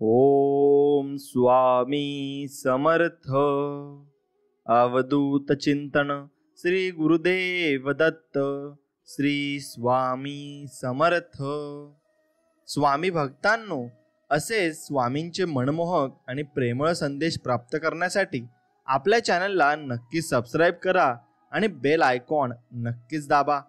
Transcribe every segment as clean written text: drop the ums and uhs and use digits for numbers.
ओम स्वामी समर्थ। अवधूत चिंतन श्री गुरुदेव दत्त। श्री स्वामी समर्थ। स्वामी भक्तांनो, असे स्वामींचे मनमोहक आणि प्रेमळ संदेश प्राप्त करण्यासाठी आपल्या चॅनलला नक्कीच सबस्क्राईब करा आणि बेल आयकॉन नक्कीच दाबा।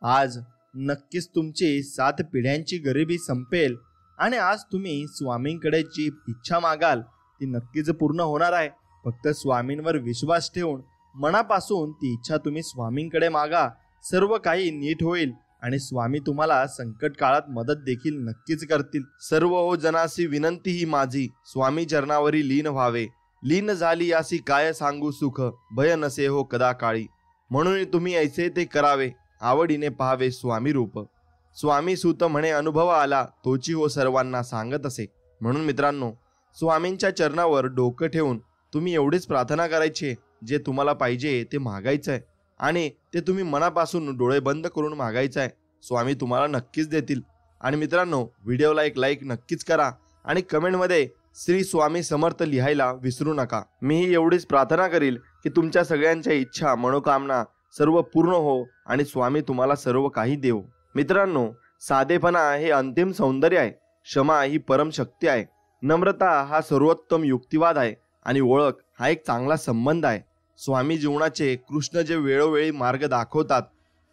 आज नक्कीच तुमची 7 पिढ्यांची गरिबी संपेल आणि आज तुम्ही स्वामींकडे जी इच्छा मागाल ती नक्कीच पूर्ण होणार आहे। फक्त स्वामींवर विश्वास ठेवून मनापासून ती इच्छा तुम्ही स्वामींकडे मागा, सर्व काही नीट होईल आणि स्वामी तुम्हाला संकट काळात मदत देखील नक्कीच करतील। सर्व हो जनासी विनंती ही माझी, स्वामी चरणावरी लीन व्हावे। लीन झाली यासी काय सांगू सुख, भय नसे हो कदा काळी। म्हणून तुम्ही ऐसे ते करावे, आवडीने पाहावे स्वामी रूप। स्वामी सूत म्हणे अनुभव आला, तोची हो सर्वांना सांगत असे। म्हणून मित्रांनो, स्वामींच्या चरणावर डोकं ठेवून तुम्ही एवढीच प्रार्थना करायची, जे तुम्हाला पाहिजे ते मागायचं आहे आणि ते तुम्ही मनापासून डोळे बंद करून मागायचं आहे। स्वामी तुम्हाला नक्कीच देतील। आणि मित्रांनो, व्हिडिओला एक लाईक नक्कीच करा आणि कमेंटमध्ये श्री स्वामी समर्थ लिहायला विसरू नका। मीही एवढीच प्रार्थना करील की तुमच्या सगळ्यांच्या इच्छा मनोकामना सर्व पूर्ण हो आणि स्वामी तुम्हाला सर्व काही देव। मित्रांनो, साधेपणा हे अंतिम सौंदर्य आहे, क्षमा ही परम शक्ती आहे, नम्रता हा सर्वोत्तम युक्तिवाद आहे आणि ओळख हा एक चांगला संबंध आहे। स्वामी जीवनाचे कृष्ण जे वेळोवेळी मार्ग दाखवतात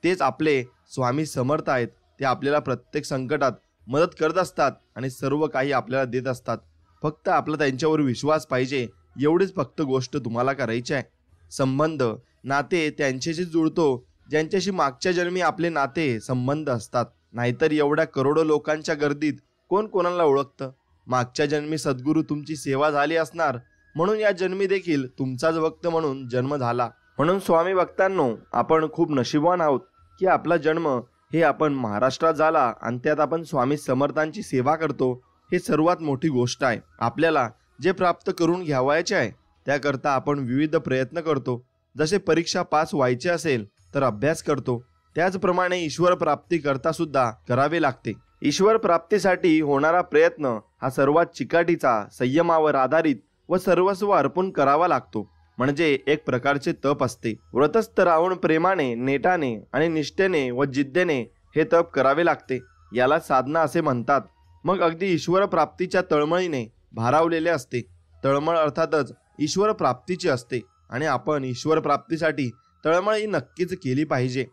तेच आपले स्वामी समर्थ आहेत। ते आपल्याला प्रत्येक संकटात मदत करत असतात आणि सर्व काही आपल्याला देत असतात। फक्त आपला त्यांच्यावर विश्वास पाहिजे, एवढीच फक्त गोष्ट तुम्हाला करायची आहे। संबंध नाते त्यांच्याशी जुळतो ज्यांच्याशी मागच्या जन्मी आपले नाते संबंध असतात, नाहीतर एवढ्या करोडो लोकांच्या गर्दीत कोण कोणाला ओळखतं। मागच्या जन्मी सद्गुरू तुमची सेवा झाली असणार, म्हणून या जन्मी देखील तुमचाच भक्त म्हणून जन्म झाला। म्हणून स्वामी भक्तांनो, आपण खूप नशीबवान आहोत की आपला जन्म हे आपण महाराष्ट्रात झाला आणि त्यात आपण स्वामी समर्थांची सेवा करतो। हे सर्वात मोठी गोष्ट आहे। आपल्याला जे प्राप्त करून घ्यावायचे आहे त्याकरता आपण विविध प्रयत्न करतो। जसे परीक्षा पास व्हायचे असेल तर अभ्यास करतो, त्याचप्रमाणे ईश्वर प्राप्ती करता सुद्धा करावे लागते। ईश्वर प्राप्तीसाठी होणारा प्रयत्न हा सर्वात चिकाटीचा, संयमावर आधारित व सर्वस्व अर्पण करावा लागतो, म्हणजे एक प्रकारचे तप असते। व्रतस्थ राहून प्रेमाने, नेटाने आणि निष्ठेने व जिद्देने हे तप करावे लागते, याला साधना असे म्हणतात। मग अगदी ईश्वर प्राप्तीच्या तळमळीने भारावलेले असते। तळमळ अर्थातच ईश्वर प्राप्तीची असते आणि आपण ईश्वर प्राप्तीसाठी तळमळ नक्कीच केली पाहिजे।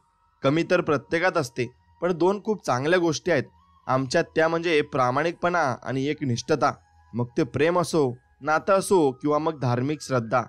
कमी तर प्रत्येकात असते, पण 2 खूप चांगल्या गोष्टी आहेत आमच्यात, त्या म्हणजे प्रामाणिकपणा आणि एक निष्ठता। मग ते प्रेम असो, नातं असो किंवा मग धार्मिक श्रद्धा,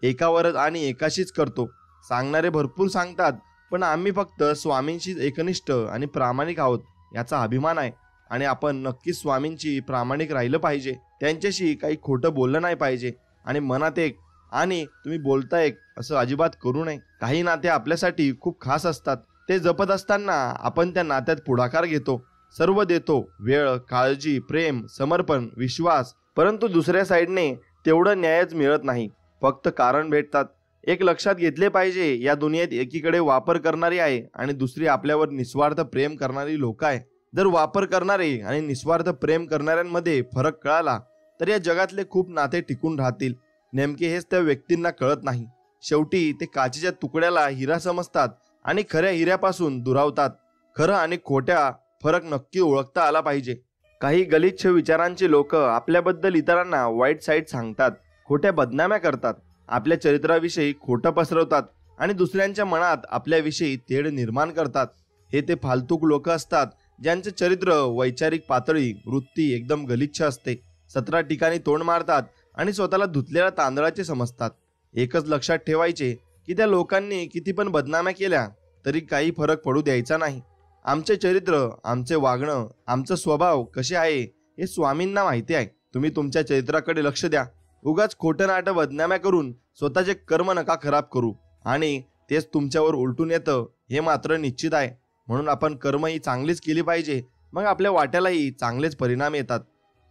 एकावरच आणि एकाशीच करतो। सांगणारे भरपूर सांगतात, पण आम्ही फक्त स्वामींशीच एकनिष्ठ आणि प्रामाणिक आहोत याचा अभिमान आहे आणि आपण नक्कीच स्वामींची प्रामाणिक राहिलं पाहिजे। त्यांच्याशी काही खोटं बोललं नाही पाहिजे आणि मनात एक आणि तुम्ही बोलता एक असं अजिबात करू नये। काही नाते आपल्यासाठी खूप खास असतात, ते जपत असताना आपण त्या नात्यात पुढाकार घेतो, सर्व देतो, वेळ, काळजी, प्रेम, समर्पण, विश्वास, परंतु दुसऱ्या साईडने तेवढं न्यायच मिळत नाही, फक्त कारण भेटतात। एक लक्षात घेतले पाहिजे, या दुनियेत एकीकडे वापर करणारी आहे आणि दुसरी आपल्यावर निस्वार्थ प्रेम करणारी लोक आहे। जर वापर करणारे आणि निस्वार्थ प्रेम करणाऱ्यांमध्ये फरक कळाला तर या जगातले खूप नाते टिकून राहतील। नेमके हेच त्या व्यक्तींना कळत नाही। शेवटी ते काचेच्या तुकड्याला हिरा समजतात आणि खऱ्या हिऱ्यापासून दुरावतात। खरं आणि खोट्या फरक नक्की ओळखता आला पाहिजे। काही गलिच्छ विचारांचे लोक आपल्याबद्दल इतरांना वाईट साईड सांगतात, खोट्या बदनाम्या करतात, आपल्या चरित्राविषयी खोटं पसरवतात आणि दुसऱ्यांच्या मनात आपल्याविषयी तेढ निर्माण करतात। हे ते फालतूक लोक असतात ज्यांचे चरित्र, वैचारिक पातळी, वृत्ती एकदम गलिच्छ असते। 17 ठिकाणी तोंड मारतात आणि स्वतःला धुतलेल्या तांदळाचे समजतात। एकच लक्षात ठेवायचे की त्या लोकांनी किती पण बदनाम्या केल्या तरी काही फरक पडू द्यायचा नाही। आमचे चरित्र, आमचे वागणं, आमचा स्वभाव कसे आहे हे स्वामींना माहिती आहे। तुम्ही तुमच्या चरित्राकडे लक्ष द्या। उगाच खोटं नाटं बदनाम्या करून स्वतःचे कर्म नका खराब करू आणि तेच तुमच्यावर उलटून येतं हे मात्र निश्चित आहे। म्हणून आपण कर्म ही चांगलीच केली पाहिजे, मग आपल्या वाट्यालाही चांगलेच परिणाम येतात।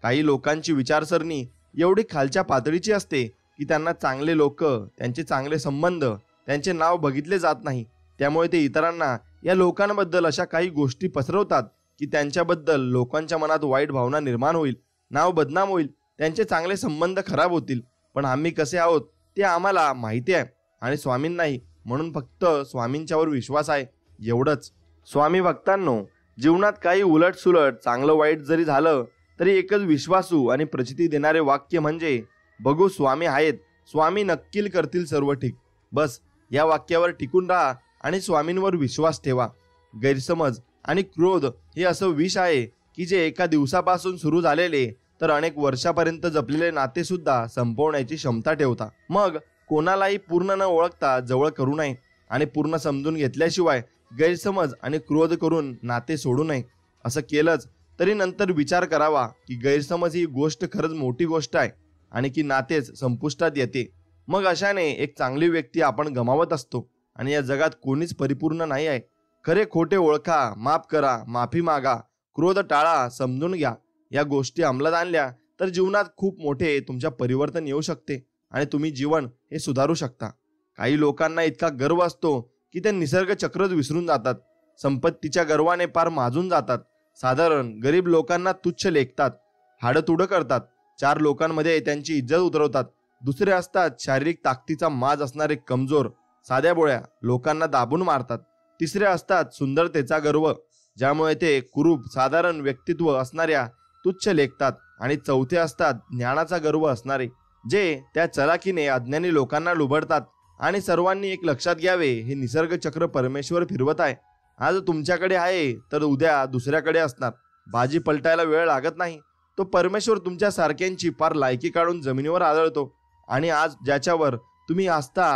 काही लोकांची विचारसरणी एवढी खालच्या पातळीची असते की त्यांना चांगले लोक, त्यांचे चांगले संबंध, त्यांचे नाव बघितले जात नाही। त्यामुळे ते इतरांना या लोकांबद्दल अशा काही गोष्टी पसरवतात की त्यांच्याबद्दल लोकांच्या मनात वाईट भावना निर्माण होईल, नाव बदनाम होईल त्यांचे चांगले संबंध खराब होतील, पण आम्ही कसे आहोत ते आम्हाला माहिती आहे आणि स्वामींनाही, म्हणून फक्त स्वामींच्यावर विश्वास आहे, एवढंच. स्वामी भक्तांनो, जीवनात काही उलटसुलट चांगलं वाईट जरी झालं तरी एकच विश्वासू आणि प्रचिती देणारे वाक्य म्हणजे बघू स्वामी आहेत, स्वामी नक्की करतील सर्व ठीक. बस या वाक्यावर टिकून राहा आणि स्वामींवर विश्वास ठेवा. गैरसमज आणि क्रोध हे असं विष आहे की जे एका दिवसापासून सुरू झालेले तर अनेक वर्षापर्यंत जपलेले नाते सुद्धा संपवण्याची क्षमता ठेवता. मग कोणालाही पूर्ण न ओळखता जवळ करू नये आणि पूर्ण समजून घेतल्याशिवाय गैरसमज आणि क्रोध करून नाते सोडू नये. असं केलंच तरी नंतर विचार करावा की गैरसमज ही गोष्ट खरंच मोठी गोष्ट आहे आणि की नातेच संपुष्टात येते. मग अशाने एक चांगली व्यक्ती आपण गमावत असतो आणि या जगात कोणीच परिपूर्ण नाही आहे. खरे खोटे ओळखा, माफ करा, माफी मागा, क्रोध टाळा, समजून घ्या. या गोष्टी अंमलात आणल्या तर जीवनात खूप मोठे तुमच्या परिवर्तन येऊ शकते आणि तुम्ही जीवन हे सुधारू शकता. काही लोकांना इतका गर्व असतो की ते निसर्ग चक्रच विसरून जातात. संपत्तीच्या गर्वाने पार माजून जातात. साधारण गरीब लोकांना तुच्छ लेखतात, हाडतुडं करतात. 4 लोकांमध्ये त्यांची इज्जत उतरवतात. दुसरे असतात शारीरिक ताकदीचा माज असणारे कमजोर, साध्या बोळ्या लोकांना दाबून मारतात. तिसरे असतात सुंदरतेचा गर्व, ज्यामुळे ते कुरूप साधारण व्यक्तित्व असणाऱ्या तुच्छ लेखतात. आणि चौथे असतात ज्ञानाचा गर्व असणारे, जे त्या चलाकीने अज्ञानी लोकांना लुबडतात. आणि सर्वांनी एक लक्षात घ्यावे, हे निसर्ग चक्र परमेश्वर फिरवत आहे. आज तुमच्याकडे आहे तर उद्या दुसऱ्याकडे असणार. बाजी पलटायला वेळ लागत नाही. तो परमेश्वर तुमच्या सारख्यांची पार लायकी काढून जमिनीवर आदळतो आणि आज ज्याच्यावर तुम्ही असता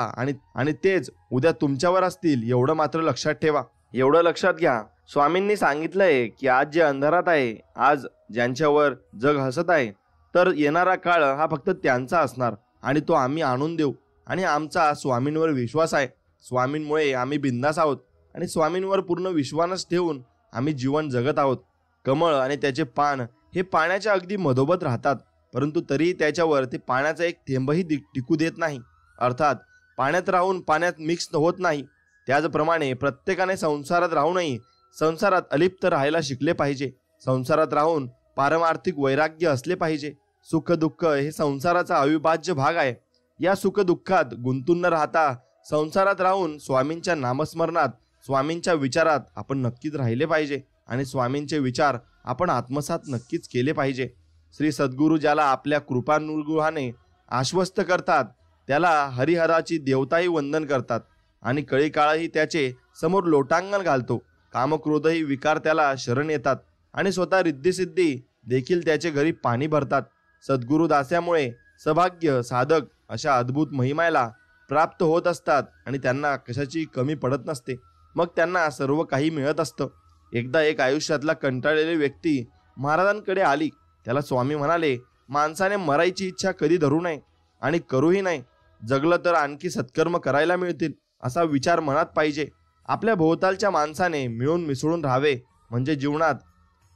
आणि तेच उद्या तुमच्यावर असतील, एवढं मात्र लक्षात ठेवा. एवढं लक्षात घ्या, स्वामींनी सांगितलंय की आज जे अंधारात आहे, आज ज्यांच्यावर जग हसत आहे, तर येणारा काळ हा फक्त त्यांचा असणार आणि तो आम्ही आणून देऊ. आणि आमचा स्वामींवर विश्वास आहे. स्वामींमुळे आम्ही बिंदास आहोत आणि स्वामींवर पूर्ण विश्वास ठेवून आम्ही जीवन जगत आहोत. कमळ आणि त्याचे पान हे पाण्याच्या अगदी मधोमध राहतात, परंतु तरीही त्याच्यावर ते पाण्याचा एक थेंबही टिकू देत नाही. अर्थात पाण्यात राहून पाण्यात मिक्स होत नाही. त्याचप्रमाणे प्रत्येकाने संसारात राहूनही संसारात अलिप्त राहायला शिकले पाहिजे. संसारात राहून पारमार्थिक वैराग्य असले पाहिजे. सुख दुःख हे संसाराचा अविभाज्य भाग आहे. या सुख दुःखात गुंतून न राहता संसारात राहून स्वामींच्या नामस्मरणात, स्वामींच्या विचारात आपण नक्कीच राहिले पाहिजे आणि स्वामींचे विचार आपण आत्मसात नक्कीच केले पाहिजे. श्री सद्गुरू ज्याला आपल्या कृपानुग्रहाने आश्वस्त करतात, त्याला हरिहराची देवताही वंदन करतात आणि कळी काळही त्याचे समोर लोटांगण घालतो. कामक्रोधही विकार त्याला शरण येतात आणि स्वतः रिद्धिसिद्धी देखील त्याचे घरी पाणी भरतात. सद्गुरू दास्यामुळे सौभाग्य साधक अशा अद्भुत महिमाला प्राप्त होत असतात आणि त्यांना कशाची कमी पडत नसते. मग त्यांना सर्व काही मिळत असतं. एकदा एक आयुष्यातला कंटाळलेली व्यक्ती महाराजांकडे आली. त्याला स्वामी म्हणाले, माणसाने मरायची इच्छा कधी धरू नये आणि करूही नाही. जगलं तर आणखी सत्कर्म करायला मिळतील असा विचार मनात पाहिजे. आपल्या भोवतालच्या माणसाने मिळून मिसळून राहावे, म्हणजे जीवनात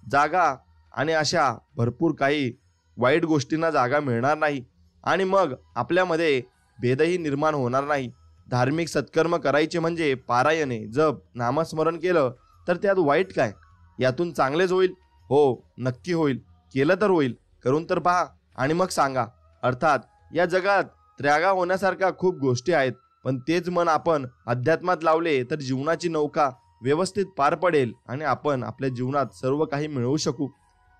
जागा आणि अशा भरपूर काही वाईट गोष्टींना जागा मिळणार नाही आणि मग आपल्यामध्ये भेदही निर्माण होणार नाही. धार्मिक सत्कर्म करायचे म्हणजे पारायणे, जप, नामस्मरण केलं तर त्यात वाईट काय? यातून चांगलेच होईल. हो, नक्की होईल. केलं तर होईल. करून तर पहा आणि मग सांगा. अर्थात या जगात त्रागा होण्यासारख्या खूप गोष्टी आहेत, पण तेच मन आपण अध्यात्मात लावले तर जीवनाची नौका व्यवस्थित पार पडेल आणि आपण आपल्या जीवनात सर्व काही मिळवू शकू.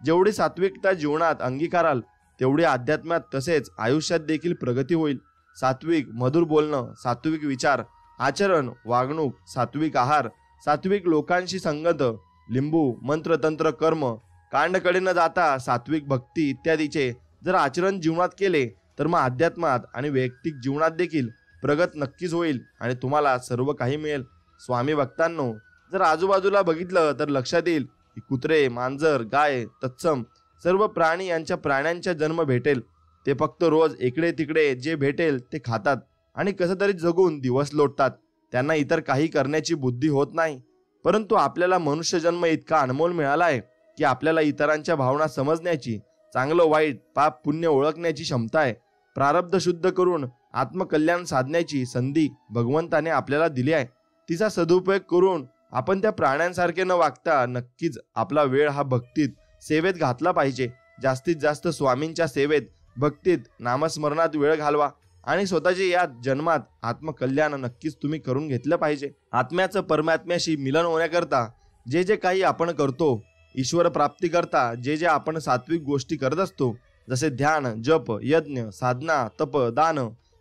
जेवढी सात्विकता जीवनात अंगीकाराल तेवढी अध्यात्मात तसेच आयुष्यात देखील प्रगती होईल. सात्विक मधुर बोलणं, सात्विक विचार, आचरण, वागणूक, सात्विक आहार, सात्विक लोकांशी संगत, लिंबू, मंत्र, तंत्र, कर्म, कांडकडे न जाता सात्विक भक्ती इत्यादीचे जर आचरण जीवनात केले तर मग अध्यात्मात आणि वैयक्तिक जीवनात देखील प्रगत नक्कीच होईल आणि तुम्हाला सर्व काही मिळेल. स्वामी भक्तांनो, जर आजूबाजूला बघितलं तर लक्षात येईल की कुत्रे, मांजर, गाय, तत्सम सर्व प्राणी यांच्या प्राण्यांचा जन्म भेटेल. ते फक्त रोज इकडे तिकडे जे भेटेल ते खातात आणि कसं तरी जगून दिवस लोटतात. त्यांना इतर काही करण्याची बुद्धी होत नाही. परंतु आपल्याला मनुष्य जन्म इतका अनमोल मिळाला आहे की आपल्याला इतरांच्या भावना समजण्याची, चांगलं वाईट, पाप पुण्य ओळखण्याची क्षमता आहे. प्रारब्ध शुद्ध करून आत्मकल्याण साधण्याची संधी भगवंताने आपल्याला दिली आहे. तिचा सदुपयोग करून आपण त्या प्राण्यांसारखे न वागता नक्कीच आपला वेळ हा भक्तीत, सेवेत घातला पाहिजे. जास्तीत जास्त स्वामींच्या सेवेत भक्तीत नामस्मरणात वेळ घालवा आणि स्वतःचे या जन्मात आत्मकल्याण नक्कीच तुम्ही करून घेतलं पाहिजे. आत्म्याचं परमात्म्याशी मिलन होण्याकरता जे जे काही आपण करतो, ईश्वर प्राप्ती करता जे जे आपण सात्विक गोष्टी करत असतो, जसे ध्यान, जप, यज्ञ, साधना, तप, दान,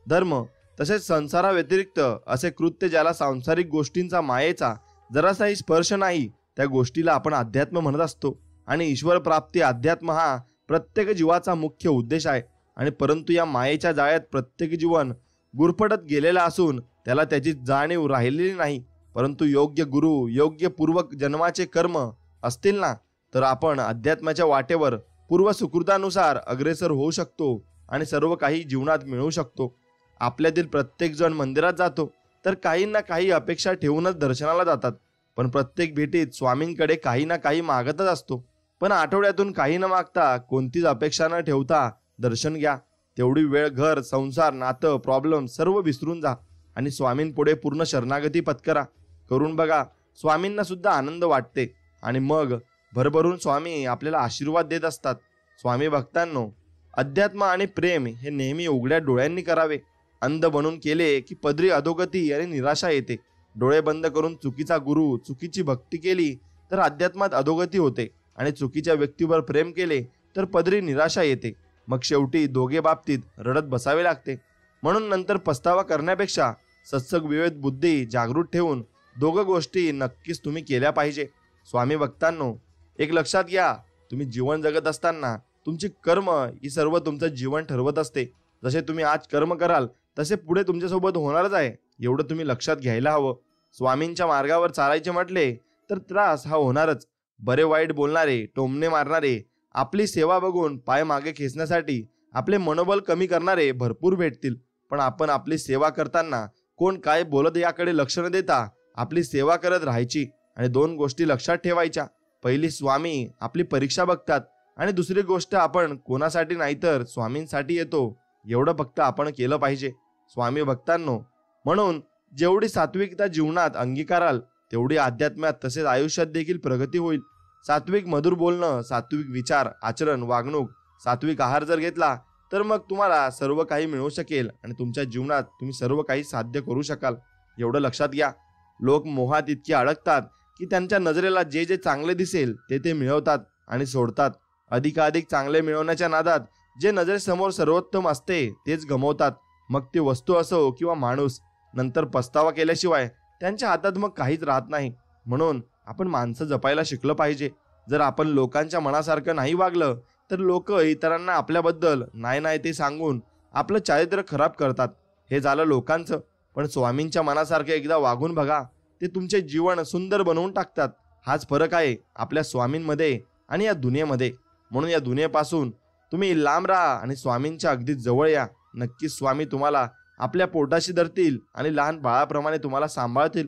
धर्म, तसेच संसाराव्यतिरिक्त असे कृत्य ज्याला सांसारिक गोष्टींचा मायेचा जरासाही स्पर्श नाही, त्या गोष्टीला आपण अध्यात्म म्हणत असतो. आणि ईश्वर प्राप्ती अध्यात्म हा प्रत्येक जीवाचा मुख्य उद्देश आहे. आणि परंतु या मायेच्या जाळ्यात प्रत्येक जीवन गुरफटत गेलेला असून त्याला त्याची जाणीव राहिलेली नाही. परंतु योग्य गुरु, योग्य पूर्वक जन्माचे कर्म असतील ना, तर आपण अध्यात्माच्या वाटेवर पूर्व सुकृतानुसार अग्रेसर होऊ शकतो आणि सर्व काही जीवनात मिळवू शकतो. आपल्यातील प्रत्येक जण मंदिरात जातो तर काही ना काही अपेक्षा ठेवूनच दर्शनाला जातात. पण प्रत्येक भेटीत स्वामींकडे काही ना काही मागतच असतो. पण आठवड्यातून काही न मागता, कोणतीच अपेक्षा न ठेवता दर्शन घ्या. तेवढी वेळ घर, संसार, नातं, प्रॉब्लेम सर्व विसरून जा आणि स्वामींपुढे पूर्ण शरणागती पत्करा. करून बघा, स्वामींना सुद्धा आनंद वाटते आणि मग भरभरून स्वामी आपल्याला आशीर्वाद देत असतात. स्वामी भक्तांनो, अध्यात्म आणि प्रेम हे नेहमी उघड्या डोळ्यांनी करावे. अंध बनून केले की पदरी अधोगती आणि निराशा येते. डोळे बंद करून चुकीचा गुरु, चुकीची भक्ती केली तर अध्यात्मात अधोगती होते आणि चुकीच्या व्यक्तीवर प्रेम केले तर पदरी निराशा येते. मग शेवटी दोघे बाबतीत रडत बसावे लागते. म्हणून नंतर पस्तावा करण्यापेक्षा सत्संग विवेक बुद्धी जागृत ठेवून दोघं गोष्टी नक्कीच तुम्ही केल्या पाहिजे. स्वामी भक्तांनो, एक लक्षात घ्या, तुम्ही जीवन जगत असताना तुमची कर्म ही सर्व तुमचं जीवन ठरवत असते. जसे तुम्ही आज कर्म कराल तसे पुढे तुमच्यासोबत होणारच आहे, एवढं तुम्ही लक्षात घ्यायला हवं. स्वामींच्या मार्गावर चालायचे म्हटले तर त्रास हा होणारच. बरे वाईट बोलणारे, टोमणे मारणारे, आपली सेवा बघून पाय मागे खेचण्यासाठी आपले मनोबल कमी करणारे भरपूर भेटतील. पण आपण आपली सेवा करताना कोण काय बोलत याकडे लक्ष न देता आपली सेवा करत राहायची. आणि दोन गोष्टी लक्षात ठेवायच्या. पहिली, स्वामी आपली परीक्षा बघतात आणि दुसरी गोष्ट, आपण कोणासाठी नाही तर स्वामींसाठी येतो, एवढं फक्त आपण केलं पाहिजे. स्वामी भक्तांनो, म्हणून जेवढी सात्विकता जीवनात अंगीकाराल तेवढी अध्यात्मात तसेच आयुष्यात देखील प्रगती होईल. सात्विक मधुर बोलणं, सात्विक विचार, आचरण, वागणूक, सात्विक आहार जर घेतला तर मग तुम्हाला सर्व काही मिळू शकेल आणि तुमच्या जीवनात तुम्ही सर्व काही साध्य करू शकाल, एवढं लक्षात घ्या. लोक मोहात इतके अडकतात की त्यांच्या नजरेला जे जे चांगले दिसेल ते मिळवतात आणि सोडतात. अधिकाधिक चांगले मिळवण्याच्या नादात जे नजरेसमोर सर्वोत्तम असते तेच गमावतात. मग ती वस्तू असो किंवा माणूस. नंतर पस्तावा केल्याशिवाय त्यांच्या हातात मग काहीच राहत नाही. म्हणून आपण माणसं जपायला शिकलं पाहिजे. जर आपण लोकांच्या मनासारखं नाही वागलं तर लोक इतरांना आपल्याबद्दल नाही नाही ते सांगून आपलं चारित्र्य खराब करतात. हे झालं लोकांचं. पण स्वामींच्या मनासारखं एकदा वागून बघा, ते तुमचे जीवन सुंदर बनवून टाकतात. हाच फरक आहे आपल्या स्वामींमध्ये आणि या दुनियेमध्ये. म्हणून या दुनियेपासून तुम्ही लांब राहा आणि स्वामींच्या अगदी जवळ या. नक्कीच स्वामी तुम्हाला आपल्या पोटाशी धरतील आणि लहान बाळाप्रमाणे तुम्हाला सांभाळतील.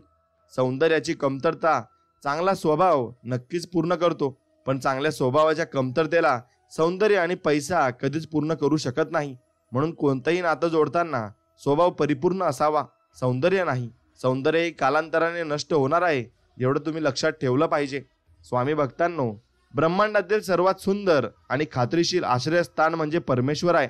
सौंदर्याची कमतरता चांगला स्वभाव नक्कीच पूर्ण करतो, पण चांगल्या स्वभावाच्या कमतरतेला सौंदर्य आणि पैसा कधीच पूर्ण करू शकत नाही. म्हणून कोणतंही नातं जोडताना स्वभाव परिपूर्ण असावा, सौंदर्य नाही. सौंदर्य हे कालांतराने नष्ट होणार आहे, एवढं तुम्ही लक्षात ठेवलं पाहिजे. स्वामी भक्तांनो, ब्रह्मांडातील सर्वात सुंदर आणि खात्रीशीर आश्रयस्थान म्हणजे परमेश्वर आहे.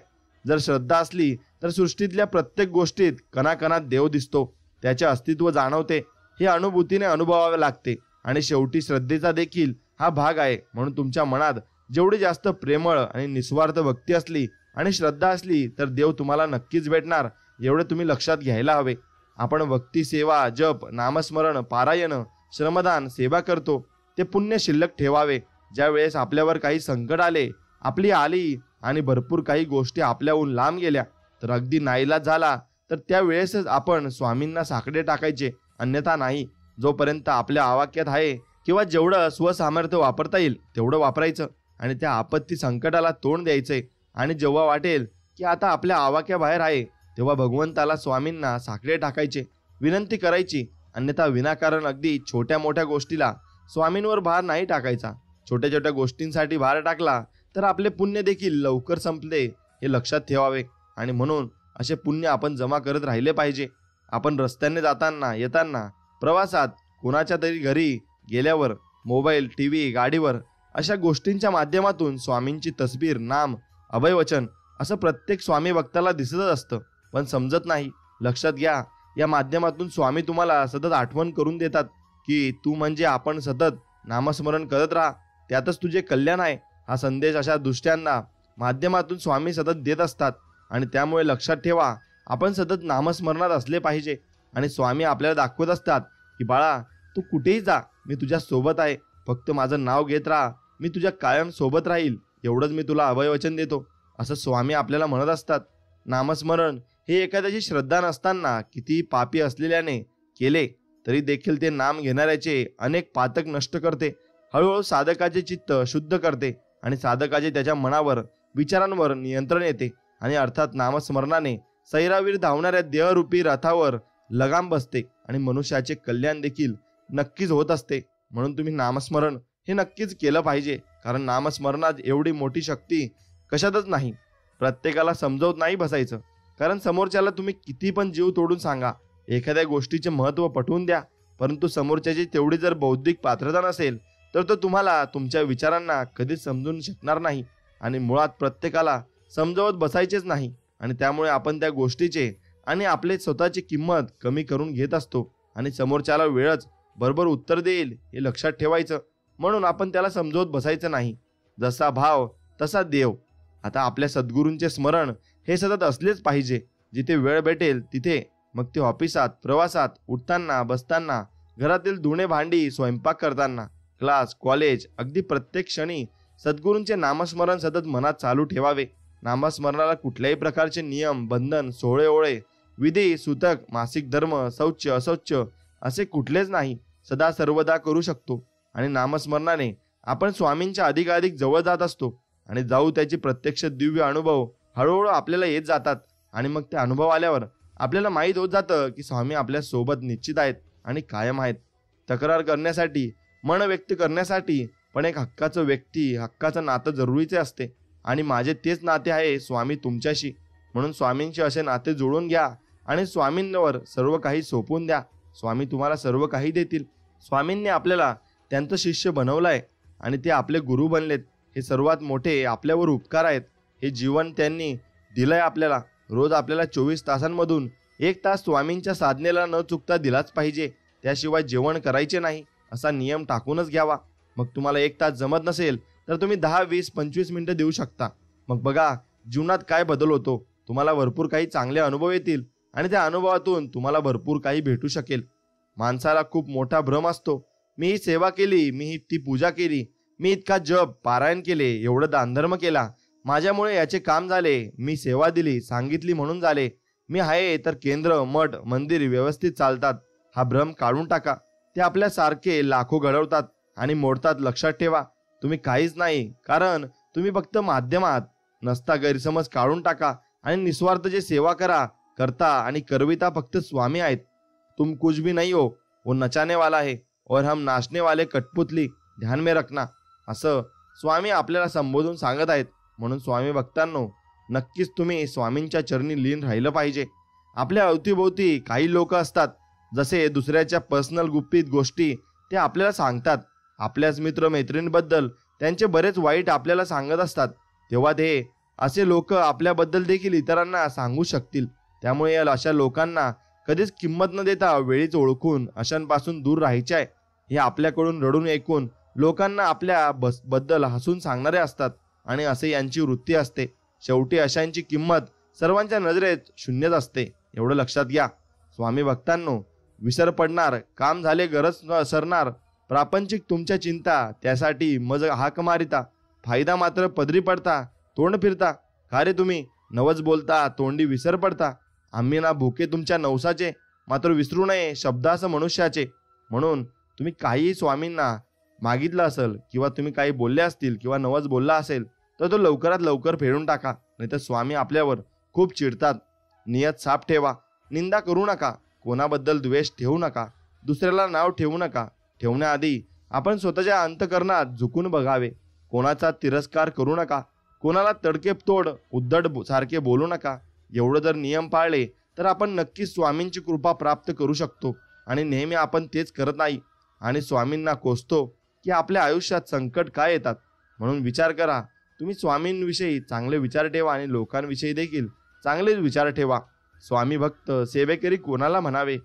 जर श्रद्धा असली तर सृष्टीतल्या प्रत्येक गोष्टीत कणाकणात देव दिसतो, त्याचे अस्तित्व जाणवते. हे अनुभूतीने अनुभवावे लागते आणि शेवटी श्रद्धेचा देखील हा भाग आहे. म्हणून तुमच्या मनात जेवढी जास्त प्रेमळ आणि निस्वार्थ भक्ती असली आणि श्रद्धा असली तर देव तुम्हाला नक्कीच भेटणार, एवढे तुम्ही लक्षात घ्यायला हवे. आपण भक्ती, सेवा, जप, नामस्मरण, पारायण, श्रमदान, सेवा करतो ते पुण्य शिल्लक ठेवावे. ज्या वेळेस आपल्यावर काही संकट आले, आपली आली आणि भरपूर काही गोष्टी आपल्याहून लांब गेल्या तर अगदी नाईलाज झाला तर त्यावेळेसच आपण स्वामींना साकडे टाकायचे, अन्यथा नाही. जोपर्यंत आपल्या आवाक्यात आहे किंवा जेवढं स्वसामर्थ्य वापरता येईल तेवढं वापरायचं आणि त्या आपत्ती संकटाला तोंड द्यायचंय. आणि जेव्हा वाटेल की आता आपल्या आवाक्याबाहेर आहे तेव्हा भगवंताला, स्वामींना साकडे टाकायचे, विनंती करायची. अन्यथा विनाकारण अगदी छोट्या मोठ्या गोष्टीला स्वामींवर भार नाही टाकायचा. छोट्या छोट्या गोष्टींसाठी भार टाकला तर आपले पुण्य देखील लवकर संपले, हे लक्षात ठेवावे. आणि म्हणून असे पुण्य आपण जमा करत राहिले पाहिजे. आपण रस्त्याने जाताना, येताना, प्रवासात, कोणाच्या तरी घरी गेल्यावर, मोबाईल, टीव्ही, गाडीवर अशा गोष्टींच्या माध्यमातून स्वामींची तस्बीर, नाम, अभयवचन असं प्रत्येक स्वामी भक्ताला दिसतच असतं, पण समजत नाही. लक्षात घ्या, या माध्यमातून स्वामी तुम्हाला सतत आठवण करून देतात की तू म्हणजे आपण सतत नामस्मरण करत राहा, त्यातच तुझे कल्याण आहे. हा संदेश अशा दुष्ट्यांना माध्यमातून स्वामी सतत देत असतात. आणि त्यामुळे लक्षात ठेवा, आपण सतत नामस्मरणात असले पाहिजे. आणि स्वामी आपल्याला दाखवत असतात की बाळा, तू कुठेही जा, मी तुझ्या सोबत आहे. फक्त माझं नाव घेत राहा, मी तुझ्या कायम सोबत राहील, एवढंच मी तुला अभयवचन देतो, असं स्वामी आपल्याला म्हणत असतात. नामस्मरण हे एखाद्याची श्रद्धा नसताना कितीही पापी असलेल्याने केले तरी देखील ते नाम घेणाऱ्याचे अनेक पातक नष्ट करते. हळूहळू साधकाचे चित्त शुद्ध करते आणि साधकाचे त्याच्या मनावर, विचारांवर नियंत्रण येते. आणि अर्थात नामस्मरणाने सैरावीर धावणाऱ्या देहरूपी रथावर लगाम बसते आणि मनुष्याचे कल्याण देखील नक्कीच होत असते. म्हणून तुम्ही नामस्मरण हे नक्कीच केलं पाहिजे, कारण नामस्मरणात एवढी मोठी शक्ती कशातच नाही. प्रत्येकाला समजवत नाही बसायचं, कारण समोरच्याला तुम्ही किती पण जीव तोडून सांगा, एखाद्या गोष्टीचे महत्त्व पटवून द्या, परंतु समोरच्याची तेवढी जर बौद्धिक पात्रता नसेल तर तो तुम्हाला तुमच्या विचारांना कधीच समजून शकणार नाही. आणि मुळात प्रत्येकाला समजावत बसायचेच नाही. आणि त्यामुळे आपण त्या गोष्टीचे आणि आपले स्वतःची किंमत कमी करून घेत असतो आणि समोरच्याला वेळच बरोबर उत्तर देईल हे लक्षात ठेवायचं. म्हणून आपण त्याला समजवत बसायचं नाही. जसा भाव तसा देव. आता आपल्या सद्गुरूंचे स्मरण हे सतत असलेच पाहिजे. जिथे वेळ भेटेल तिथे, मग ते ऑफिसात, प्रवासात, उठताना, बसताना, घरातील धुणे भांडी, स्वयंपाक करताना, क्लास, कॉलेज, अगदी प्रत्येक क्षणी सद्गुरूंचे नामस्मरण सतत मनात चालू ठेवावे. नामस्मरणाला कुठल्याही प्रकारचे नियम, बंधन, सोहळे ओळे, विधी, सूतक, मासिक धर्म, शौच, अशौच असे कुठलेच नाही. सदा सर्वदा करू शकतो. आणि नामस्मरणाने आपण स्वामींच्या अधिकाधिक जवळ जात असतो आणि जाऊ त्याची प्रत्यक्ष दिव्य अनुभव हळूहळू आपल्याला येत जातात. आणि मग ते अनुभव आल्यावर आपल्याला माहीत होत जातं की स्वामी आपल्या सोबत निश्चित आहेत आणि कायम आहेत. तक्रार करण्यासाठी, मन व्यक्त करण्यासाठी पण एक हक्काचं व्यक्ती, हक्काचं नातं जरुरीचे असते. आणि माझे तेच नाते आहे स्वामी तुमच्याशी. म्हणून स्वामींशी असे नाते जोडून घ्या आणि स्वामींवर सर्व काही सोपवून द्या. स्वामी तुम्हाला सर्व काही देतील. स्वामींनी आपल्याला त्यांचं शिष्य बनवलंय आणि ते आपले गुरु बनलेत. हे सर्वात मोठे आपल्यावर उपकार आहेत. हे जीवन त्यांनी दिलंय आपल्याला. रोज आपल्याला 24 तासांमधून 1 तास स्वामींच्या साधनेला न चुकता दिलाच पाहिजे. त्याशिवाय जेवण करायचे नाही असा नियम टाकूनच घ्यावा. मग तुम्हाला 1 तास जमत नसेल तर तुम्ही 10, 20, 25 मिनिटं देऊ शकता. मग बघा जीवनात काय बदल होतो. तुम्हाला भरपूर काही चांगले अनुभव येतील आणि त्या अनुभवातून तुम्हाला भरपूर काही भेटू शकेल. माणसाला खूप मोठा भ्रम असतो. मी ही सेवा केली, मी ही ती पूजा केली, मी इतका जप, पारायण केले, एवढं दानधर्म केला, माझ्यामुळे याचे काम झाले, मी सेवा दिली, सांगितली म्हणून झाले, मी आहे तर केंद्र, मठ, मंदिर व्यवस्थित चालतात. हा भ्रम काढून टाका. ते आपल्यासारखे लाखो घडवतात आणि मोडतात. लक्षात ठेवा, तुम्ही काहीच नाही, कारण तुम्ही फक्त माध्यम आहात. नसता गैरसमज काढून टाका आणि निस्वार्थ जे सेवा करता आणि करविता फक्त स्वामी आहेत. तुम कुछ भी नहीं हो, वो नचाने वाला है और हम नाचने वाले कठपुतली, ध्यान में रखना, असं स्वामी आपल्याला संबोधून सांगत आहेत. म्हणून स्वामी भक्तांनो, नक्कीच तुम्ही स्वामींच्या चरणी लीन राहिलं पाहिजे. आपल्या अवतीभोवती काही लोक असतात, जसे दुसऱ्याच्या पर्सनल गुपित गोष्टी ते आपल्याला सांगतात. आपल्याच मित्र मैत्रिणींबद्दल त्यांचे बरेच वाईट आपल्याला सांगत असतात. तेव्हा ते असे लोक आपल्याबद्दल देखील इतरांना सांगू शकतील. त्यामुळे अशा लोकांना कधीच किंमत न देता वेळीच ओळखून अशांपासून दूर राहायचे आहे. हे आपल्याकडून रडून ऐकून लोकांना आपल्या बद्दल हसून सांगणारे असतात आणि असे यांची वृत्ती असते. शेवटी अशांची किंमत सर्वांच्या नजरेत शून्यच असते. एवढं लक्षात घ्या. स्वामी भक्तांनो, विसर पडणार, काम झाले, गरज न सरणार, प्रापंचिक तुमच्या चिंता, त्यासाठी मज हाक मारिता, फायदा मात्र पदरी पडता, तोंड फिरता, का रे तुम्ही नवच बोलता, तोंडी विसर पडता, आम्ही ना भुके तुमच्या नवसाचे, मात्र विसरू नये शब्दास मनुष्याचे. म्हणून तुम्ही काही स्वामींना मागितलं असेल किंवा तुम्ही काही बोलले असतील किंवा नवच बोलला असेल तर तो लवकरात लवकर फेडून टाका, नाहीतर स्वामी आपल्यावर खूप चिडतात. नियत साफ ठेवा. निंदा करू नका, कोणाबद्दल द्वेष ठेवू नका, दुसऱ्याला नाव ठेवू नका. ठेवण्याआधी आपण स्वतःच्या अंतकरणात झुकून बघावे. कोणाचा तिरस्कार करू नका, कोणाला तडकेतोड उद्धट सारखे बोलू नका. एवढं जर नियम पाळले तर आपण नक्कीच स्वामींची कृपा प्राप्त करू शकतो. आणि नेहमी आपण तेच करत नाही आणि स्वामींना कोसतो की आपल्या आयुष्यात संकट काय येतात. म्हणून विचार करा, तुम्ही स्वामींविषयी चांगले विचार ठेवा आणि लोकांविषयी देखील चांगलेच विचार ठेवा. स्वामी भक्त सेवेकरी कोणाला म्हणावे?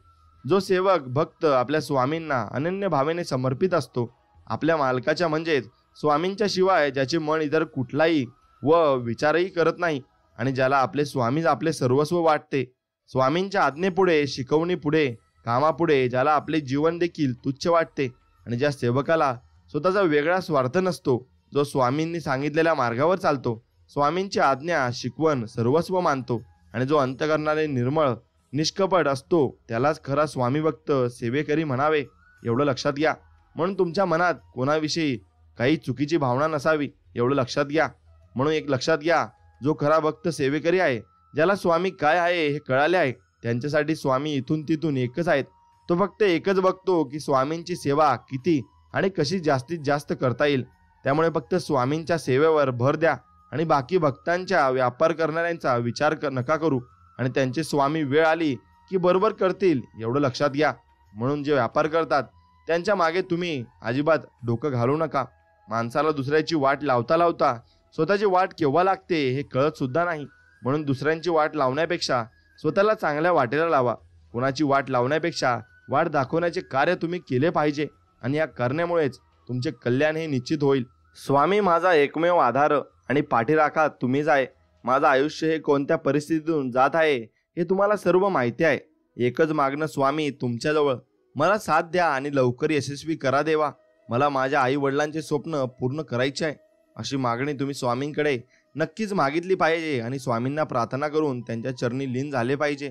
जो सेवक भक्त आपल्या स्वामींना अनन्य भावेने समर्पित असतो, आपल्या मालकाच्या म्हणजेच स्वामींच्या शिवाय ज्याचे मन इतर कुठलाही व विचारही करत नाही आणि ज्याला आपले स्वामीच आपले सर्वस्व वाटते. स्वामींच्या आज्ञेपुढे, शिकवणीपुढे, कामापुढे ज्याला आपले जीवन देखील तुच्छ वाटते आणि ज्या सेवकाला स्वतःचा वेगळा स्वार्थ नसतो, जो स्वामींनी सांगितलेल्या मार्गावर चालतो, स्वामींची आज्ञा शिकवण सर्वस्व मानतो आणि जो अंतःकरणाने निर्मळ निष्कपट असतो, त्यालाच खरा स्वामी भक्त सेवेकरी म्हणावे. एवढं लक्षात घ्या. म्हणून तुमच्या मनात कोणाविषयी काही चुकीची भावना नसावी, एवढं लक्षात घ्या. म्हणून एक लक्षात घ्या, जो खरा भक्त सेवेकरी आहे, ज्याला स्वामी काय आहे हे कळाले आहे, त्यांच्यासाठी स्वामी इथून तिथून एकच आहेत. तो फक्त एकच बघतो की स्वामींची सेवा किती आणि कशी जास्तीत जास्त करता येईल. त्यामुळे फक्त स्वामींच्या सेवेवर भर द्या आणि बाकी भक्तांच्या व्यापार करणाऱ्यांचा विचार नका करू आणि त्यांचे स्वामी वेळ आली की बरोबर करतील, एवढं लक्षात घ्या. म्हणून जे व्यापार करतात त्यांच्या मागे तुम्ही अजिबात डोकं घालू नका. माणसाला दुसऱ्याची वाट लावता लावता स्वतःची वाट केव्हा लागते हे कळत सुद्धा नाही. म्हणून दुसऱ्यांची वाट लावण्यापेक्षा स्वतःला चांगल्या वाटेला लावा. कोणाची वाट लावण्यापेक्षा वाट दाखवण्याचे कार्य तुम्ही केले पाहिजे आणि या करण्यामुळेच तुमचे कल्याण हे निश्चित होईल. स्वामी माझा एकमेव आधार आणि पाठीराखा तुम्हीच आहे. माझं आयुष्य हे कोणत्या परिस्थितीतून जात आहे हे तुम्हाला सर्व माहिती आहे. एकच मागणं स्वामी तुमच्याजवळ, मला साथ द्या आणि लवकर यशस्वी करा देवा. मला माझ्या आई वडिलांचे स्वप्न पूर्ण करायचे आहे. अशी मागणी तुम्ही स्वामींकडे नक्कीच मागितली पाहिजे आणि स्वामींना प्रार्थना करून त्यांच्या चरणी लीन झाले पाहिजे.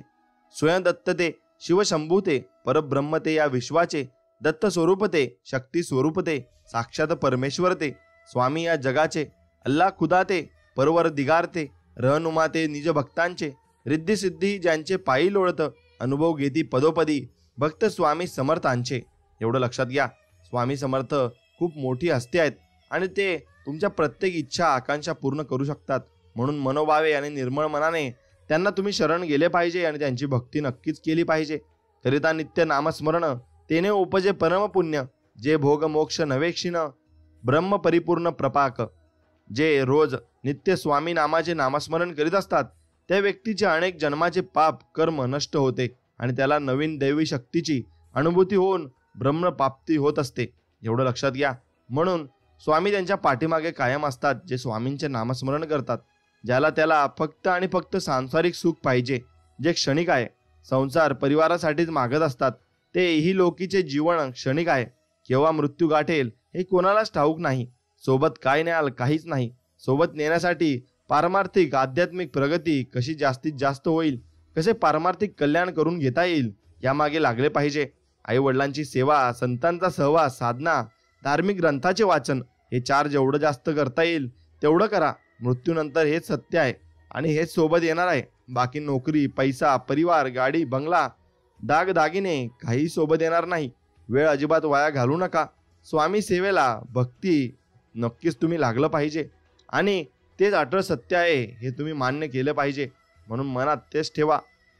स्वयं दत्त ते, शिवशंभू ते, परब्रह्म ते, या विश्वाचे दत्त स्वरूप ते, शक्ती स्वरूप ते, साक्षात परमेश्वर ते, स्वामी या जगाचे, अल्लाह खुदा ते, परवर दिगार ते, रहनुमा ते, निज भक्तांचे, रिद्धी सिद्धी ज्यांचे पायी लोळत, अनुभव घेती पदोपदी भक्त स्वामी समर्थांचे. एवढं लक्षात घ्या. स्वामी समर्थ खूप मोठी हस्ती आहेत आणि ते तुमच्या प्रत्येक इच्छा आकांक्षा पूर्ण करू शकतात. म्हणून मनोभावे आणि निर्मळ मनाने त्यांना तुम्ही शरण गेले पाहिजे आणि त्यांची भक्ती नक्कीच केली पाहिजे. करिता नित्य नामस्मरण तेने उपजे परम पुण्य, जे भोग मोक्ष नवेक्षिण ब्रह्म परिपूर्ण प्रपाक. जे रोज नित्य स्वामी नामाचे नामस्मरण करीत असतात त्या व्यक्तीचे अनेक जन्माचे पाप कर्म नष्ट होते आणि त्याला नवीन दैवी शक्तीची अनुभूती होऊन ब्रह्मप्राप्ती होत असते. एवढं लक्षात घ्या. म्हणून स्वामी त्यांच्या पाठीमागे कायम असतात जे स्वामींचे नामस्मरण करतात. ज्याला त्याला फक्त आणि फक्त सांसारिक सुख पाहिजे जे क्षणिक आहे, संसार परिवारासाठीच मागत असतात, ते ही लोकीचे जीवन क्षणिक आहे. केव्हा मृत्यू गाठेल हे कोणालाच ठाऊक नाही. सोबत काय न्याल? काहीच नाही. सोबत नेण्यासाठी पारमार्थिक आध्यात्मिक प्रगती कशी जास्तीत जास्त होईल, कसे पारमार्थिक कल्याण करून घेता येईल यामागे लागले पाहिजे. आई वडिलांची सेवा, संतांचा सहवास, साधना, धार्मिक ग्रंथाचे वाचन हे चार जेवढं जास्त करता येईल तेवढं करा. मृत्यूनंतर हेच सत्य आहे आणि हेच सोबत येणार आहे. बाकी नोकरी, पैसा, परिवार, गाडी, बंगला, दागदागिने काही सोबत येणार नाही. वेळ अजिबात वाया घालू नका. स्वामी सेवेला भक्ती नक्कीच तुम्ही लागलं पाहिजे आणि तेच अटळ सत्य आहे हे तुम्ही मान्य केलं पाहिजे. म्हणून मनात तेच ठेवा.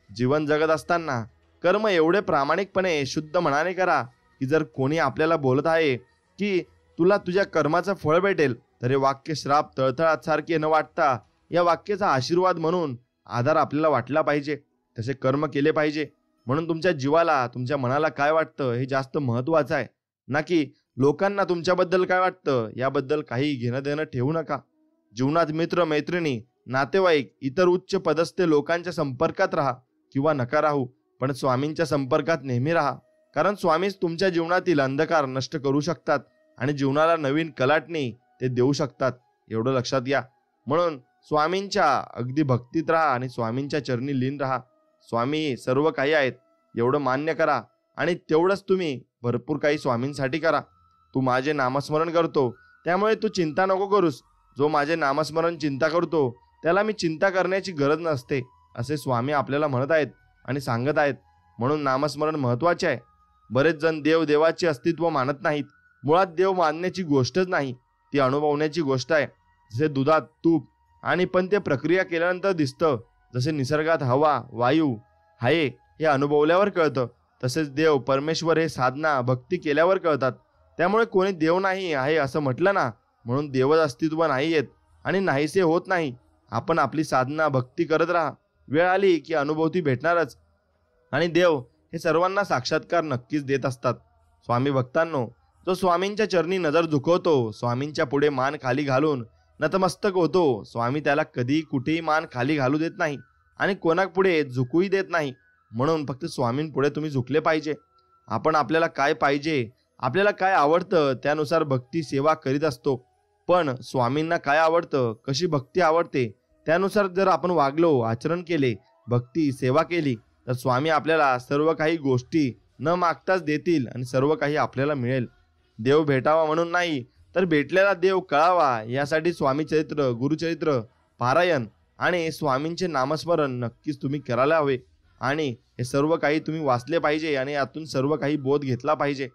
जीवन जगत असताना कर्म एवढे प्रामाणिकपणे शुद्ध मनाने करा की जर कोणी आपल्याला बोलत आहे की तुला तुझ्या कर्माचं फळ भेटेल तर हे वाक्य श्राप तळतळात सारखे न वाटता या वाक्याचा आशीर्वाद म्हणून आधार आपल्याला वाटला पाहिजे. तसे कर्म केले पाहिजे. म्हणून तुमच्या जीवाला, तुमच्या मनाला काय वाटतं हे जास्त महत्त्वाचं आहे, ना की लोकांना तुमच्याबद्दल काय वाटतं याबद्दल काही घेणं देणं ठेवू नका. जीवनात मित्र मैत्रिणी, नातेवाईक, इतर उच्च पदस्थ लोकांच्या संपर्कात राहा किंवा नका राहू, पण स्वामींच्या संपर्कात नेहमी राहा. कारण स्वामीच तुमच्या जीवनातील अंधकार नष्ट करू शकतात आणि जीवनाला नवीन कलाटणी ते देऊ शकतात. एवढं लक्षात घ्या. म्हणून स्वामींच्या अगदी भक्तीत राहा आणि स्वामींच्या चरणी लीन राहा. स्वामी सर्व काही आहेत एवढं मान्य करा आणि तेवढंच तुम्ही भरपूर काही स्वामींसाठी करा. तू माझे नामस्मरण करतो त्यामुळे तू चिंता नको करूस. जो माझे नामस्मरण चिंता करतो त्याला मी चिंता करण्याची गरज नसते असे स्वामी आपल्याला म्हणत आहेत आणि सांगत आहेत. म्हणून नामस्मरण महत्त्वाचे आहे. बरेच जण देवाचे अस्तित्व मानत नाहीत. मुळात देव मानण्याची गोष्टच नाही, ती अनुभवण्याची गोष्ट आहे. जसे दुधात तूप आणि पण ते प्रक्रिया केल्यानंतर दिसतं, जसे निसर्गात हवा वायू आहे हे अनुभवल्यावर कळतं, तसेच देव परमेश्वर हे साधना भक्ती केल्यावर कळतात. त्यामुळे कोणी देव नाही आहे असं म्हटलं ना म्हणून देवच अस्तित्व नाही आहेत आणि नाहीसे होत नाही. आपण आपली साधना भक्ती करत राहा. वेळ आली की अनुभूती भेटणारच. आणि देव हे सर्वांना साक्षात्कार नक्कीच देत असतात. स्वामी भक्तांनो, जो स्वामींच्या चरणी नजर झुकवतो, स्वामींच्या पुढे मान खाली घालून नतमस्तक होतो, स्वामी त्याला कधी कुठेही मान खाली घालू देत नाही आणि कोणापुढे झुकूही देत नाही. म्हणून फक्त स्वामींपुढे तुम्ही झुकले पाहिजे. आपल्याला काय पाहिजे, आपल्याला काय आवडतं त्यानुसार भक्ती सेवा करीत असतो. पण स्वामींना काय आवडतं, कशी भक्ती आवडते त्यानुसार जर आपण वागलो, आचरण केले, भक्ती सेवा केली, तर स्वामी आपल्याला सर्व काही गोष्टी न मागताच देतील आणि सर्व काही आपल्याला मिळेल. देव भेटावा म्हणून नाही, तर भेटलेला देव कळावा यासाठी स्वामी चरित्र, गुरुचरित्र पारायण आणि स्वामींचे नामस्मरण नक्कीच तुम्ही करायला हवे. आणि हे सर्व काही तुम्ही वाचले पाहिजे आणि यातून सर्व काही बोध घेतला पाहिजे.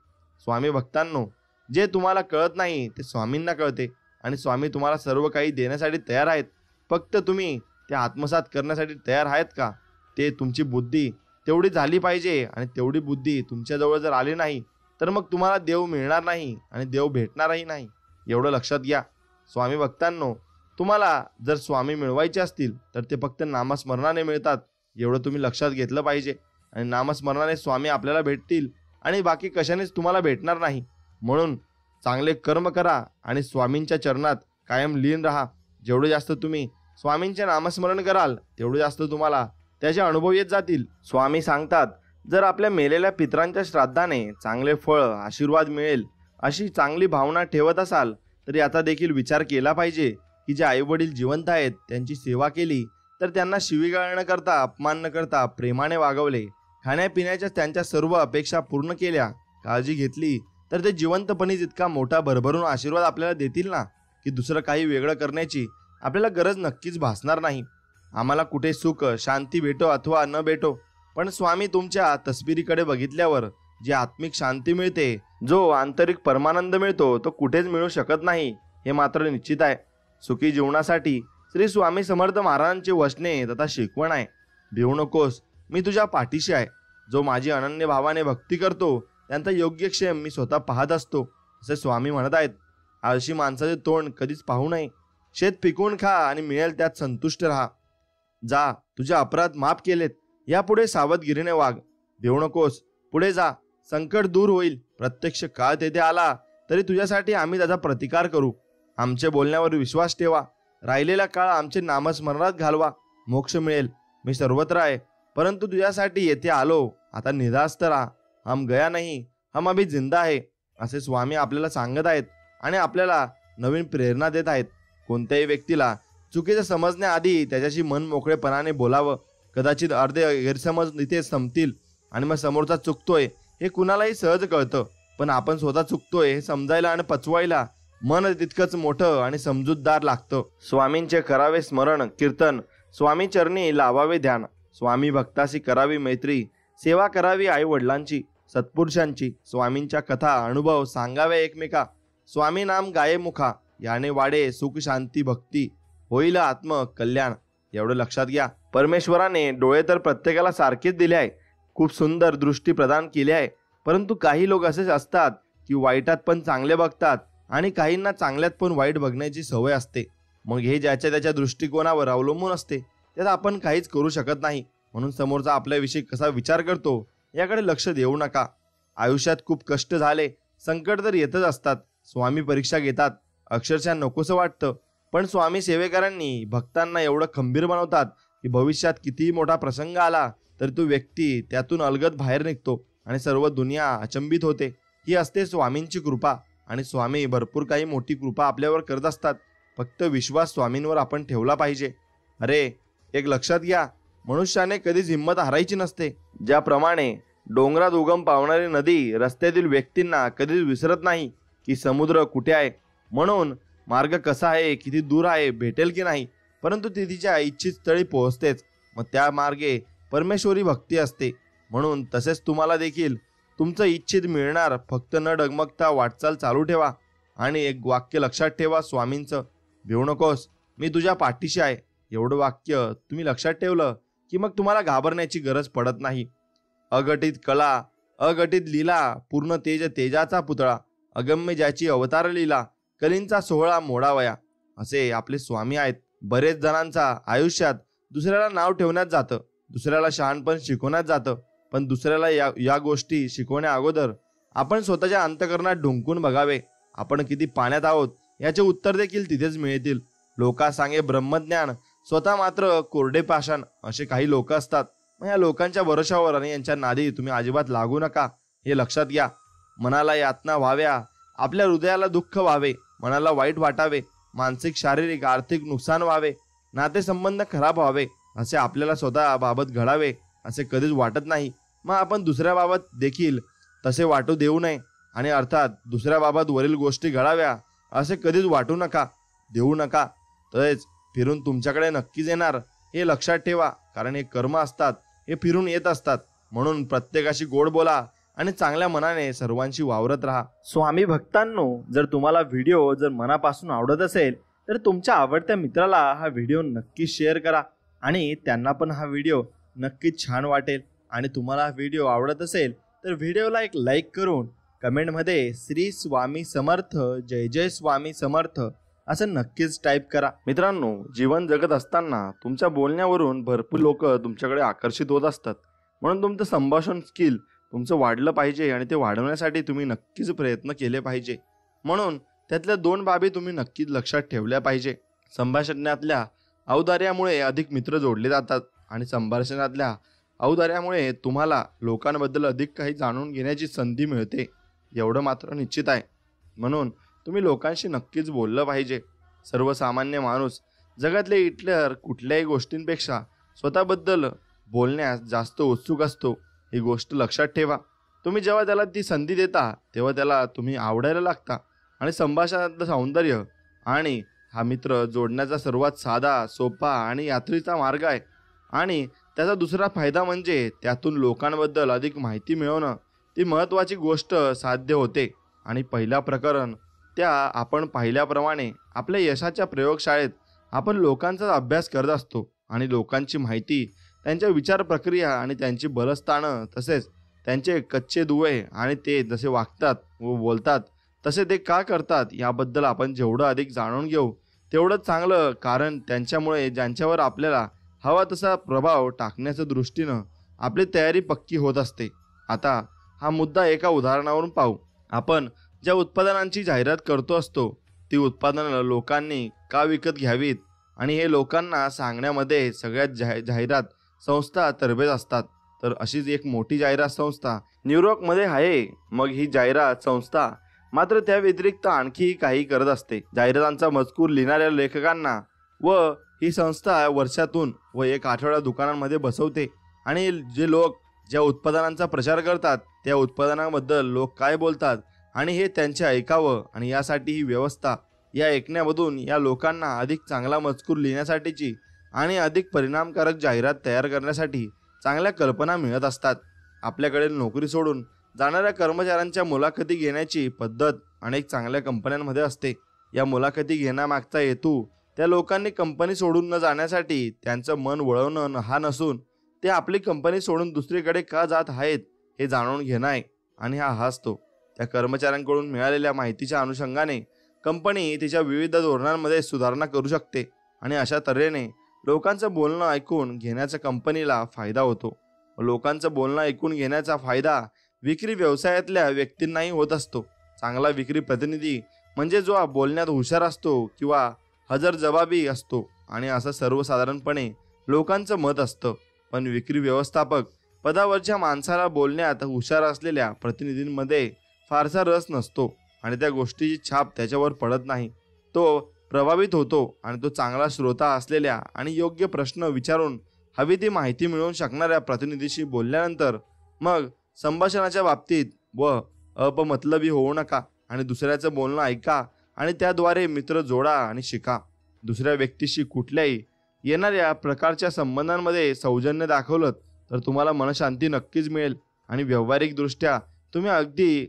स्वामी भक्तांनो, जे तुम्हाला कळत नाही ते स्वामींना कळते आणि स्वामी तुम्हाला सर्व काही देण्यासाठी तयार आहेत. फक्त तुम्ही ते आत्मसात करण्यासाठी तयार आहेत का? ते तुमची बुद्धी तेवढी झाली पाहिजे आणि तेवढी बुद्धी तुमच्याजवळ जर आली नाही तर मग तुम्हाला देव मिळणार नाही आणि देव भेटणारही नाही. एवढं लक्षात घ्या. स्वामी भक्तांनो, तुम्हाला जर स्वामी मिळवायचे असतील तर ते फक्त नामस्मरणाने मिळतात. एवढं तुम्ही लक्षात घेतलं पाहिजे. आणि नामस्मरणाने स्वामी आपल्याला भेटतील आणि बाकी कशानेच तुम्हाला भेटणार नाही. म्हणून चांगले कर्म करा आणि स्वामींच्या चरणात कायम लीन राहा. जेवढे जास्त तुम्ही स्वामींचे नामस्मरण कराल तेवढे जास्त तुम्हाला त्याचे अनुभव येत जातील. स्वामी सांगतात, जर आपल्या मेलेल्या पितरांच्या श्राद्धाने चांगले फळ, आशीर्वाद मिळेल अशी चांगली भावना ठेवत असाल तर याचा देखील विचार केला पाहिजे की जे आई वडील जिवंत आहेत त्यांची सेवा केली, तर त्यांना शिवीगाळ न करता, अपमान न करता प्रेमाने वागवले, खाण्यापिण्याच्या त्यांच्या सर्व अपेक्षा पूर्ण केल्या, काळजी घेतली, तर ते जिवंतपणीच इतका मोठा भरभरून आशीर्वाद आपल्याला देतील ना की दुसरं काही वेगळं करण्याची आपल्याला गरज नक्कीच भासणार नाही. आम्हाला कुठे सुख शांती भेटो अथवा न भेटो, पण स्वामी तुमच्या तस्बिरीकडे बघितल्यावर जी आत्मिक शांती मिळते, जो आंतरिक परमानंद मिळतो, तो कुठेच मिळू शकत नाही हे मात्र निश्चित आहे. सुखी जीवनासाठी श्री स्वामी समर्थ महाराजांची वचने तथा शिकवण आहे. भिवू नकोस, मी तुझ्या पाठीशी आहे. जो माझी अनन्य भावाने भक्ती करतो त्यांचा योग्यक्षेम मी स्वतः पाहत असतो, असे स्वामी म्हणत आहेत. आळशी माणसाचे तोंड कधीच पाहू नये. शेत पिकवून खा आणि मिळेल त्यात संतुष्ट राहा. जा, तुझे अपराध माफ केलेत. यापुढे सावधगिरीने वाग. भिवू नकोस, पुढे जा. संकट दूर होईल. प्रत्यक्ष काळ तेथे आला तरी तुझ्यासाठी आम्ही त्याचा प्रतिकार करू. आमचे बोलण्यावर विश्वास ठेवा. राहिलेला काळ आमचे नामस्मरणात घालवा. मोक्ष मिळेल. मी सर्वत्र आहे, परंतु तुझ्यासाठी येथे आलो. आता निधास्त राहा. हम गया नहीं, हम अभी जिंदा है, असे स्वामी आपल्याला सांगत आहेत आणि आपल्याला नवीन प्रेरणा देत आहेत. कोणत्याही व्यक्तीला चुकीचं समजण्याआधी त्याच्याशी मन मोकळेपणाने बोलावं. कदाचित अर्धे गैरसमज इथे संपतील आणि मग समोरचा चुकतोय हे कुणालाही सहज कळतं, पण आपण स्वतः चुकतोय हे समजायला आणि पचवायला मन तितकंच मोठं आणि समजूतदार लागतं. स्वामींचे करावे स्मरण कीर्तन, स्वामी चरणी लावावे ध्यान, स्वामी भक्ताशी करावी मैत्री, सेवा करावी आई वडिलांची, सत्पुरुषांची, स्वामींच्या कथा अनुभव सांगावे एकमेका, स्वामी नाम गाये मुखा, याने वाढे सुख शांती भक्ती, होईल आत्म कल्याण. एवढं लक्षात घ्या. परमेश्वराने डोळे तर प्रत्येकाला सारखेच दिले आहे, खूप सुंदर दृष्टी प्रदान केली आहे, परंतु काही लोक असेच असतात की वाईटात पण चांगले बघतात आणि काहींना चांगल्यात पण वाईट बघण्याची सवय असते. मग हे ज्याच्या त्याच्या दृष्टिकोनावर अवलंबून असते, त्यात आपण काहीच करू शकत नाही. म्हणून समोरचा आपल्याविषयी कसा विचार करतो याकडे लक्ष देऊ नका. आयुष्यात खूप कष्ट झाले, संकट तर येतच असतात. स्वामी परीक्षा घेतात, अक्षरशः नकोसं वाटतं, पण स्वामी सेवेकरांनी भक्तांना एवढं खंबीर बनवतात की भविष्यात कितीही मोठा प्रसंग आला तर तो व्यक्ती त्यातून अलगद बाहेर निघतो आणि सर्व दुनिया अचंबित होते. ही असते स्वामींची कृपा आणि स्वामी भरपूर काही मोठी कृपा आपल्यावर करत असतात. फक्त विश्वास स्वामींवर आपण ठेवला पाहिजे. अरे, एक लक्षात घ्या, मनुष्याने कधीच हिंमत हारायची नसते. ज्याप्रमाणे डोंगरात उगम पावणारी नदी रस्त्यातील व्यक्तींना कधीच विसरत नाही की समुद्र कुठे आहे, म्हणून मार्ग कसा आहे, किती दूर आहे, भेटेल की नाही, परंतु ती तिच्या इच्छित स्थळी पोहोचतेच. मग त्या मार्गे परमेश्वरी भक्ती असते. म्हणून तसेच तुम्हाला देखील तुमचं इच्छित मिळणार. फक्त न डगमगता वाटचाल चालू ठेवा. आणि एक वाक्य लक्षात ठेवा स्वामींचं, भिवू नकोस, मी तुझ्या पाठीशी आहे. एवढं वाक्य तुम्ही लक्षात ठेवलं की मग तुम्हाला घाबरण्याची गरज पडत नाही. अघटित कला, अघटित लीला, पूर्ण तेज तेजाचा पुतळा, अगम्य ज्याची अवतार लीला, कलींचा सोहळा मोडावया, असे आपले स्वामी आहेत. बरेच जणांचा आयुष्यात दुसऱ्याला नाव ठेवण्यात जातं, दुसऱ्याला शहाणपण शिकवण्यात जातं, पण दुसऱ्याला या गोष्टी शिकवण्या अगोदर आपण स्वतःच्या अंतःकरणात ढुंकून बघावे. आपण किती पाण्यात आहोत याचे उत्तर देखील तिथेच मिळतील. लोका सांगे ब्रह्मज्ञान, स्वतः मात्र कोरडे पाषाण असे काही लोक असतात. मग या लोकांच्या भरोशावर आणि यांच्या नादी तुम्ही अजिबात लागू नका, हे लक्षात घ्या. मनाला यातना व्हाव्या, आपल्या हृदयाला दुःख व्हावे, मनाला वाईट वाटावे, मानसिक शारीरिक आर्थिक नुकसान व्हावे, नातेसंबंध खराब व्हावे असे आपल्याला स्वतः बाबत घडावे असे कधीच वाटत नाही. मग आपण दुसऱ्या बाबत देखील तसे वाटू देऊ नये, आणि अर्थात दुसऱ्या बाबत वरील गोष्टी घडाव्या असे कधीच वाटू नका, देऊ नका. तसेच फिरून तुमच्याकडे नक्कीच येणार हे लक्षात ठेवा, कारण हे कर्म असतात, हे फिरून येत असतात. म्हणून प्रत्येकाशी गोड बोला आणि चांगल्या मनाने सर्वांशी वावरत राहा. स्वामी भक्तांनो, जर तुम्हाला व्हिडिओ जर मनापासून आवडत असेल तर तुमच्या आवडत्या मित्राला हा व्हिडिओ नक्कीच शेअर करा, आणि त्यांना पण हा व्हिडिओ नक्कीच छान वाटेल. आणि तुम्हाला हा व्हिडिओ आवडत असेल तर व्हिडिओला एक लाईक करून कमेंटमध्ये श्री स्वामी समर्थ, जय जय स्वामी समर्थ असं नक्कीच टाईप करा. मित्रांनो, जीवन जगत असताना तुमच्या बोलण्यावरून भरपूर लोक तुमच्याकडे आकर्षित होत असतात. म्हणून तुमचं संभाषण स्किल तुमचं वाढलं पाहिजे, आणि ते वाढवण्यासाठी तुम्ही नक्कीच प्रयत्न केले पाहिजे. म्हणून त्यातल्या 2 बाबी तुम्ही नक्कीच लक्षात ठेवल्या पाहिजे. संभाषणातल्या औदार्यामुळे अधिक मित्र जोडले जातात, आणि संभाषणातल्या औदार्यामुळे तुम्हाला लोकांबद्दल अधिक काही जाणून घेण्याची संधी मिळते, एवढं मात्र निश्चित आहे. म्हणून तुम्ही लोकांशी नक्कीच बोललं पाहिजे. सर्वसामान्य माणूस जगातले इतर कुठल्याही गोष्टींपेक्षा स्वतःबद्दल बोलण्यास जास्त उत्सुक असतो, ही गोष्ट लक्षात ठेवा. तुम्ही जेव्हा त्याला ती संधी देता तेव्हा त्याला तुम्ही आवडायला लागता, आणि संभाषणातलं सौंदर्य आणि हा मित्र जोडण्याचा सर्वात साधा, सोपा आणि यात्रेचा मार्ग आहे. आणि त्याचा दुसरा फायदा म्हणजे त्यातून लोकांबद्दल अधिक माहिती मिळवणं. ती महत्त्वाची गोष्ट साध्य होते. आणि पहिला प्रकरण त्या आपण पाहिल्याप्रमाणे आपल्या यशाच्या प्रयोगशाळेत आपण लोकांचा अभ्यास करत असतो, आणि लोकांची माहिती, त्यांच्या विचार प्रक्रिया आणि त्यांची बलस्थानं, तसेच त्यांचे कच्चे दुवे आणि ते जसे वागतात व बोलतात तसे ते का करतात याबद्दल आपण जेवढं अधिक जाणून घेऊ तेवढंच चांगलं, कारण त्यांच्यामुळे ज्यांच्यावर आपल्याला हवा तसा प्रभाव टाकण्याच्या दृष्टीनं आपली तयारी पक्की होत असते. आता हा मुद्दा एका उदाहरणावरून पाहू. आपण ज्या उत्पादनांची जाहिरात करतो असतो ती उत्पादनं लोकांनी का विकत घ्यावीत, आणि हे लोकांना सांगण्यामध्ये सगळ्यात जाहिरात संस्था तरबेज असतात. तर अशीच एक मोठी जाहिरात संस्था न्यूयॉर्कमध्ये आहे. मग ही जाहिरात संस्था मात्र त्या व्यतिरिक्त आणखी काही करत असते. जाहिरातांचा मजकूर लिहिणाऱ्या लेखकांना व ही संस्था वर्षातून व 1 आठवडा दुकानांमध्ये बसवते, आणि जे लोक ज्या उत्पादनांचा प्रचार करतात त्या उत्पादनाबद्दल लोक काय बोलतात आणि हे त्यांचे ऐकावं, आणि यासाठी ही व्यवस्था, या ऐकण्यामधून या लोकांना अधिक चांगला मजकूर लिहिण्यासाठीची आणि अधिक परिणामकारक जाहिरात तयार करण्यासाठी चांगल्या कल्पना मिळत असतात. आपल्याकडे नोकरी सोडून जाणाऱ्या कर्मचाऱ्यांच्या मुलाखती घेण्याची पद्धत अनेक चांगल्या कंपन्यांमध्ये असते. या मुलाखती घेण्यामागचा हेतू त्या लोकांनी कंपनी सोडून न जाण्यासाठी त्यांचं मन वळवणं हा नसून ते आपली कंपनी सोडून दुसरीकडे का जात आहेत हे जाणून घेणं आहे. आणि हा असतो त्या कर्मचाऱ्यांकडून मिळालेल्या माहितीच्या अनुषंगाने कंपनी तिच्या विविध धोरणांमध्ये सुधारणा करू शकते, आणि अशा तऱ्हेने लोकांचं बोलणं ऐकून घेण्याचा कंपनीला फायदा होतो. लोकांचं बोलणं ऐकून घेण्याचा फायदा विक्री व्यवसायातल्या व्यक्तींनाही होत असतो. चांगला विक्री प्रतिनिधी म्हणजे जो बोलण्यात हुशार असतो किंवा हजरजबाबी असतो, आणि असं सर्वसाधारणपणे लोकांचं मत असतं. पण विक्री व्यवस्थापक पदावरच्या माणसाला बोलण्यात हुशार असलेल्या प्रतिनिधींमध्ये फारसा रस नसतो, आणि त्या गोष्टीची छाप त्याच्यावर पडत नाही. तो प्रभावित होतो, आणि तो चांगला श्रोता असलेल्या आणि योग्य प्रश्न विचारून हवी ती माहिती मिळवून शकणाऱ्या प्रतिनिधीशी बोलल्यानंतर मग संभाषणाच्या बाबतीत व अपमतलबी होऊ नका, आणि दुसऱ्याचं बोलणं ऐका, आणि त्याद्वारे मित्र जोडा आणि शिका. दुसऱ्या व्यक्तीशी कुठल्याही येणाऱ्या प्रकारच्या संबंधांमध्ये सौजन्य दाखवलं तर तुम्हाला मनशांती नक्कीच मिळेल, आणि व्यावहारिकदृष्ट्या तुम्ही अगदी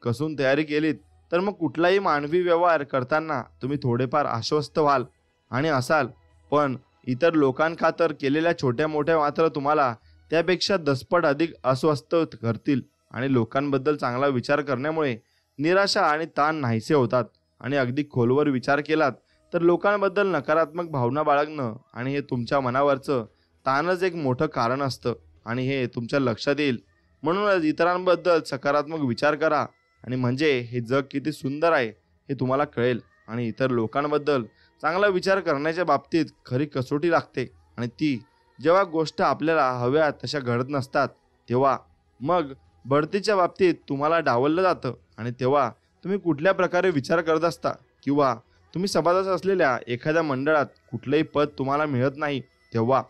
कसून तयारी केलीत तर मग कुठलाही मानवी व्यवहार करताना तुम्ही थोडेफार आश्वस्त व्हाल आणि असाल. पण इतर लोकांखातर केलेल्या छोट्या मोठ्या मात्र तुम्हाला त्यापेक्षा दसपट अधिक अस्वस्थ करतील, आणि लोकांबद्दल चांगला विचार करण्यामुळे निराशा आणि ताण नाहीसे होतात. आणि अगदी खोलवर विचार केलात तर लोकांबद्दल नकारात्मक भावना बाळगणं आणि हे तुमच्या मनावरचं ताणच एक मोठं कारण असतं आणि हे तुमच्या लक्षात येईल. म्हणूनच इतरांबद्दल सकारात्मक विचार करा आणि म्हणजे हे जग किती सुंदर आहे हे तुम्हाला कळेल. आणि इतर लोकांबद्दल चांगला विचार करण्याच्या बाबतीत खरी कसोटी लागते आणि ती जेव्हा गोष्ट आपल्याला हव्या तशा घडत नसतात तेव्हा. मग बढतीच्या बाबतीत तुम्हाला डावललं जातं आणि तेव्हा तुम्ही कुठल्या प्रकारे विचार करत असता, किंवा तुम्ही सभासद असलेल्या एखाद्या मंडळात कुठलंही पद तुम्हाला मिळत नाही तेव्हा.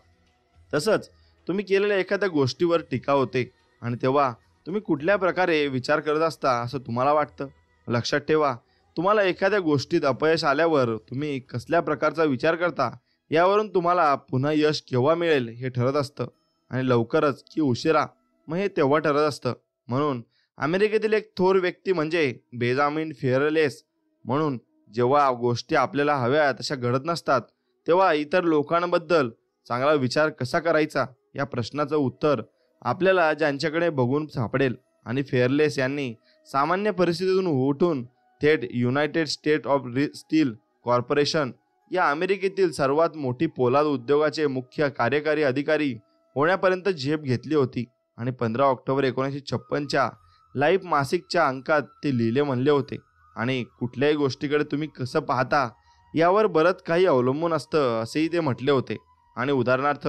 तसंच तुम्ही केलेल्या एखाद्या गोष्टीवर टीका होते आणि तेव्हा तुम्ही कुठल्या प्रकारे विचार करत असता असं तुम्हाला वाटतं. लक्षात ठेवा, तुम्हाला एखाद्या गोष्टीत अपयश आल्यावर तुम्ही कसल्या प्रकारचा विचार करता यावरून तुम्हाला पुन्हा यश केव्हा मिळेल हे ठरत असतं. आणि लवकरच की उशिरा मग हे तेव्हा ठरत असतं. म्हणून अमेरिकेतील एक थोर व्यक्ती म्हणजे बेंजामिन फिअरलेस म्हणून जेव्हा गोष्टी आपल्याला हव्या तशा घडत नसतात तेव्हा इतर लोकांबद्दल चांगला विचार कसा करायचा या प्रश्नाचं उत्तर आपल्याला ज्यांच्याकडे बघून सापडेल. आणि फेअरलेस यांनी सामान्य परिस्थितीतून उठून थेट United state of steel corporation या अमेरिकेतील सर्वात मोठी पोलाद उद्योगाचे मुख्य कार्यकारी अधिकारी होण्यापर्यंत झेप घेतली होती. आणि 15 ऑक्टोबर 1956च्या लाईफ मासिकच्या अंकात ते लिहिले म्हणले होते, आणि कुठल्याही गोष्टीकडे तुम्ही कसं पाहता यावर बरंच काही अवलंबून असतं असेही ते म्हटले होते. आणि उदाहरणार्थ,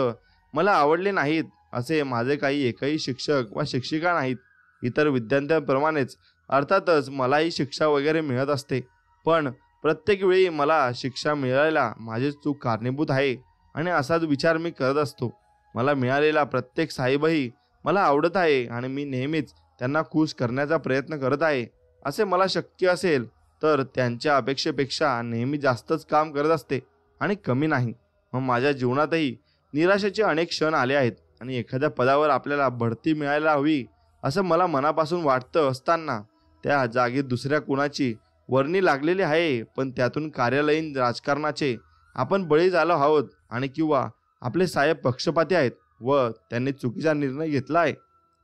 मला आवडले नाहीत असे माझे काही एकही शिक्षक वा शिक्षिका नाहीत. इतर विद्यार्थ्यांप्रमाणेच अर्थातच मलाही शिक्षा वगैरे मिळत असते, पण प्रत्येक वेळी मला शिक्षा मिळायला माझी चूक कारणीभूत आहे आणि असाच विचार मी करत असतो. मला मिळालेला प्रत्येक साहेबही मला आवडत आहे आणि मी नेहमीच त्यांना खुश करण्याचा प्रयत्न करत आहे. असे मला शक्य असेल तर त्यांच्या अपेक्षेपेक्षा नेहमी जास्तच काम करत असते आणि कमी नाही. मग माझ्या जीवनातही निराशेचे अनेक क्षण आले आहेत आणि एखाद्या पदावर आपल्याला बढती मिळायला हवी असं मला मनापासून वाटतं असताना त्या जागी दुसऱ्या कुणाची वर्णी लागलेली आहे, पण त्यातून कार्यालयीन राजकारणाचे आपण बळी झालो आहोत आणि किंवा आपले साहेब पक्षपाती आहेत व त्यांनी चुकीचा निर्णय घेतला आहे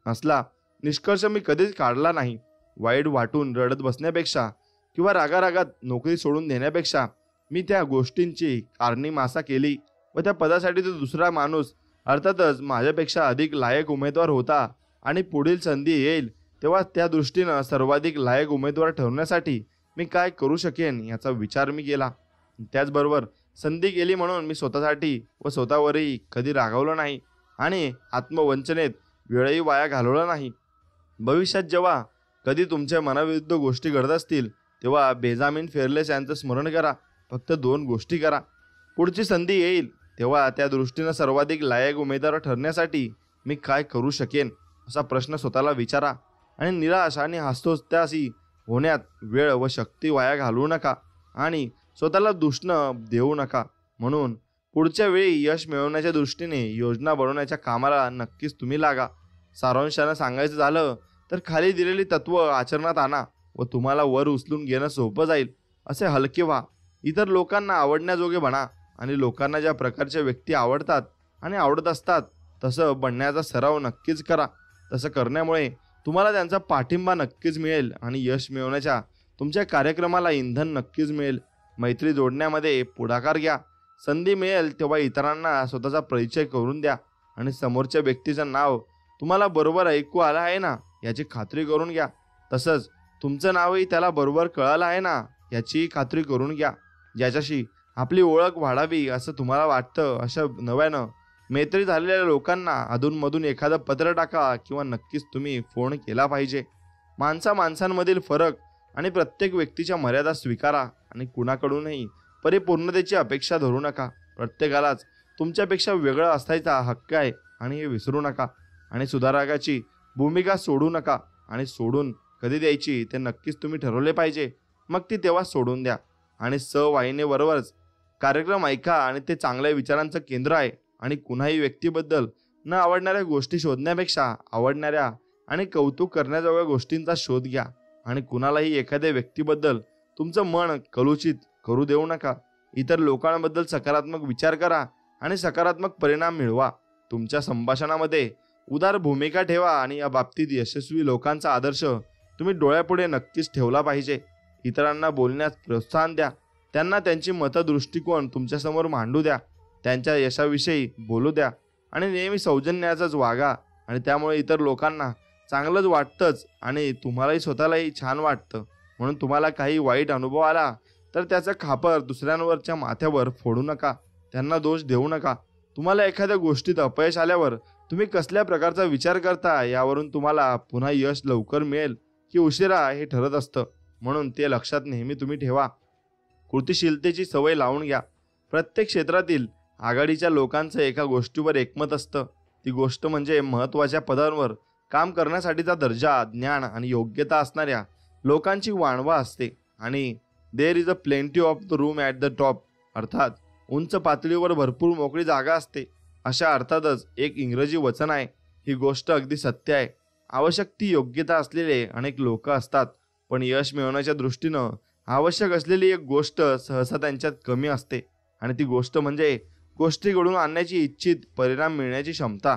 असला निष्कर्ष मी कधीच काढला नाही. वाईट वाटून रडत बसण्यापेक्षा किंवा रागारागात नोकरी सोडून देण्यापेक्षा मी त्या गोष्टींची कारणीमासा केली व त्या पदासाठी तो दुसरा माणूस अर्थातच माझ्यापेक्षा अधिक लायक उमेदवार होता आणि पुढील संधी येईल तेव्हा त्या दृष्टीनं सर्वाधिक लायक उमेदवार ठरवण्यासाठी मी काय करू शकेन याचा विचार मी केला. त्याचबरोबर संधी गेली म्हणून मी स्वतःसाठी व स्वतःवरही कधी रागावलं नाही आणि आत्मवंचनेत वेळही वाया घालवला नाही. भविष्यात जेव्हा कधी तुमच्या मनाविरुद्ध गोष्टी घडत असतील तेव्हा बेंजामिन फेअरलेस यांचं स्मरण करा. फक्त 2 गोष्टी करा. पुढची संधी येईल तेव्हा त्या दृष्टीनं सर्वाधिक लायक उमेदवार ठरण्यासाठी मी काय करू शकेन असा प्रश्न स्वतःला विचारा आणि निराश आणि हतोत्साही होण्यात वेळ व शक्ती वाया घालवू नका आणि स्वतःला दूषणं देऊ नका. म्हणून पुढच्या वेळी यश मिळवण्याच्या दृष्टीने योजना बनवण्याच्या कामाला नक्कीच तुम्ही लागा. सारांशानं सांगायचं झालं तर खाली दिलेली तत्व आचरणात आणा व तुम्हाला वर उचलून घेणं सोपं जाईल. असे हलके व्हा, इतर लोकांना आवडण्याजोगे बना आणि लोकांना ज्या प्रकारच्या व्यक्ती आवडतात आणि आवडत असतात तसं बनण्याचा सराव नक्कीच करा. तसं करण्यामुळे तुम्हाला त्यांचा पाठिंबा नक्कीच मिळेल आणि यश मिळवण्याच्या तुमच्या कार्यक्रमाला इंधन नक्कीच मिळेल. मैत्री जोडण्यामध्ये पुढाकार घ्या. संधी मिळेल तेव्हा इतरांना स्वतःचा परिचय करून द्या आणि समोरच्या व्यक्तीचं नाव तुम्हाला बरोबर ऐकू आलं आहे ना याची खात्री करून घ्या. तसंच तुमचं नावही त्याला बरोबर कळालं आहे ना याचीही खात्री करून घ्या. ज्याच्याशी आपली ओळख वाढावी असं तुम्हाला वाटतं अशा नव्यानं मैत्री झालेल्या लोकांना अधूनमधून एखादं पत्र टाका किंवा नक्कीच तुम्ही फोन केला पाहिजे. माणसांमधील फरक आणि प्रत्येक व्यक्तीच्या मर्यादा स्वीकारा आणि कुणाकडूनही परिपूर्णतेची अपेक्षा धरू नका. प्रत्येकालाच तुमच्यापेक्षा वेगळं असायचा हक्क आहे आणि हे विसरू नका. आणि सुधारकाची भूमिका सोडू नका आणि सोडून कधी द्यायची ते नक्कीच तुम्ही ठरवले पाहिजे. मग ती तेव्हा सोडून द्या. आणि वाहिनीबरोबरच कार्यक्रम ऐका आणि ते चांगल्या विचारांचं केंद्र आहे. आणि कुणाही व्यक्तीबद्दल न आवडणाऱ्या गोष्टी शोधण्यापेक्षा आवडणाऱ्या आणि कौतुक करण्याजोग्या गोष्टींचा शोध घ्या. आणि कुणालाही एखाद्या व्यक्तीबद्दल तुमचं मन कलुषित करू देऊ नका. इतर लोकांबद्दल सकारात्मक विचार करा आणि सकारात्मक परिणाम मिळवा. तुमच्या संभाषणामध्ये उदार भूमिका ठेवा आणि या बाबतीत यशस्वी लोकांचा आदर्श तुम्ही डोळ्यापुढे नक्कीच ठेवला पाहिजे. इतरांना बोलण्यास प्रोत्साहन द्या, त्यांना त्यांची मतदृष्टिकोन तुमच्यासमोर मांडू द्या, त्यांच्या यशाविषयी बोलू द्या आणि नेहमी सौजन्याचाच वागा. आणि त्यामुळे इतर लोकांना चांगलंच वाटतंच आणि तुम्हालाही स्वतःलाही छान वाटतं. म्हणून तुम्हाला काही वाईट अनुभव आला तर त्याचा खापर दुसऱ्यांवरच्या माथ्यावर फोडू नका, त्यांना दोष देऊ नका. तुम्हाला एखाद्या गोष्टीत अपयश आल्यावर तुम्ही कसल्या प्रकारचा विचार करता यावरून तुम्हाला पुन्हा यश लवकर मिळेल की उशिरा हे ठरत असतं. म्हणून ते लक्षात नेहमी तुम्ही ठेवा. कृतिशीलतेची सवय लावून घ्या. प्रत्येक क्षेत्रातील आघाडीच्या लोकांचं एका गोष्टीवर एकमत असतं. ती गोष्ट म्हणजे महत्त्वाच्या पदांवर काम करण्यासाठीचा दर्जा, ज्ञान आणि योग्यता असणाऱ्या लोकांची वाणवा असते. आणि there is a plenty of the room at the top, अर्थात उंच पातळीवर भरपूर मोकळी जागा असते. अशा अर्थातच एक इंग्रजी वचन आहे. ही गोष्ट अगदी सत्य आहे. आवश्यक ती योग्यता असलेले अनेक लोक असतात, पण यश मिळवण्याच्या दृष्टीनं आवश्यक असलेली एक गोष्ट सहसा त्यांच्यात कमी असते. आणि ती गोष्ट म्हणजे गोष्टी घडवून आणण्याची इच्छित परिणाम मिळण्याची क्षमता.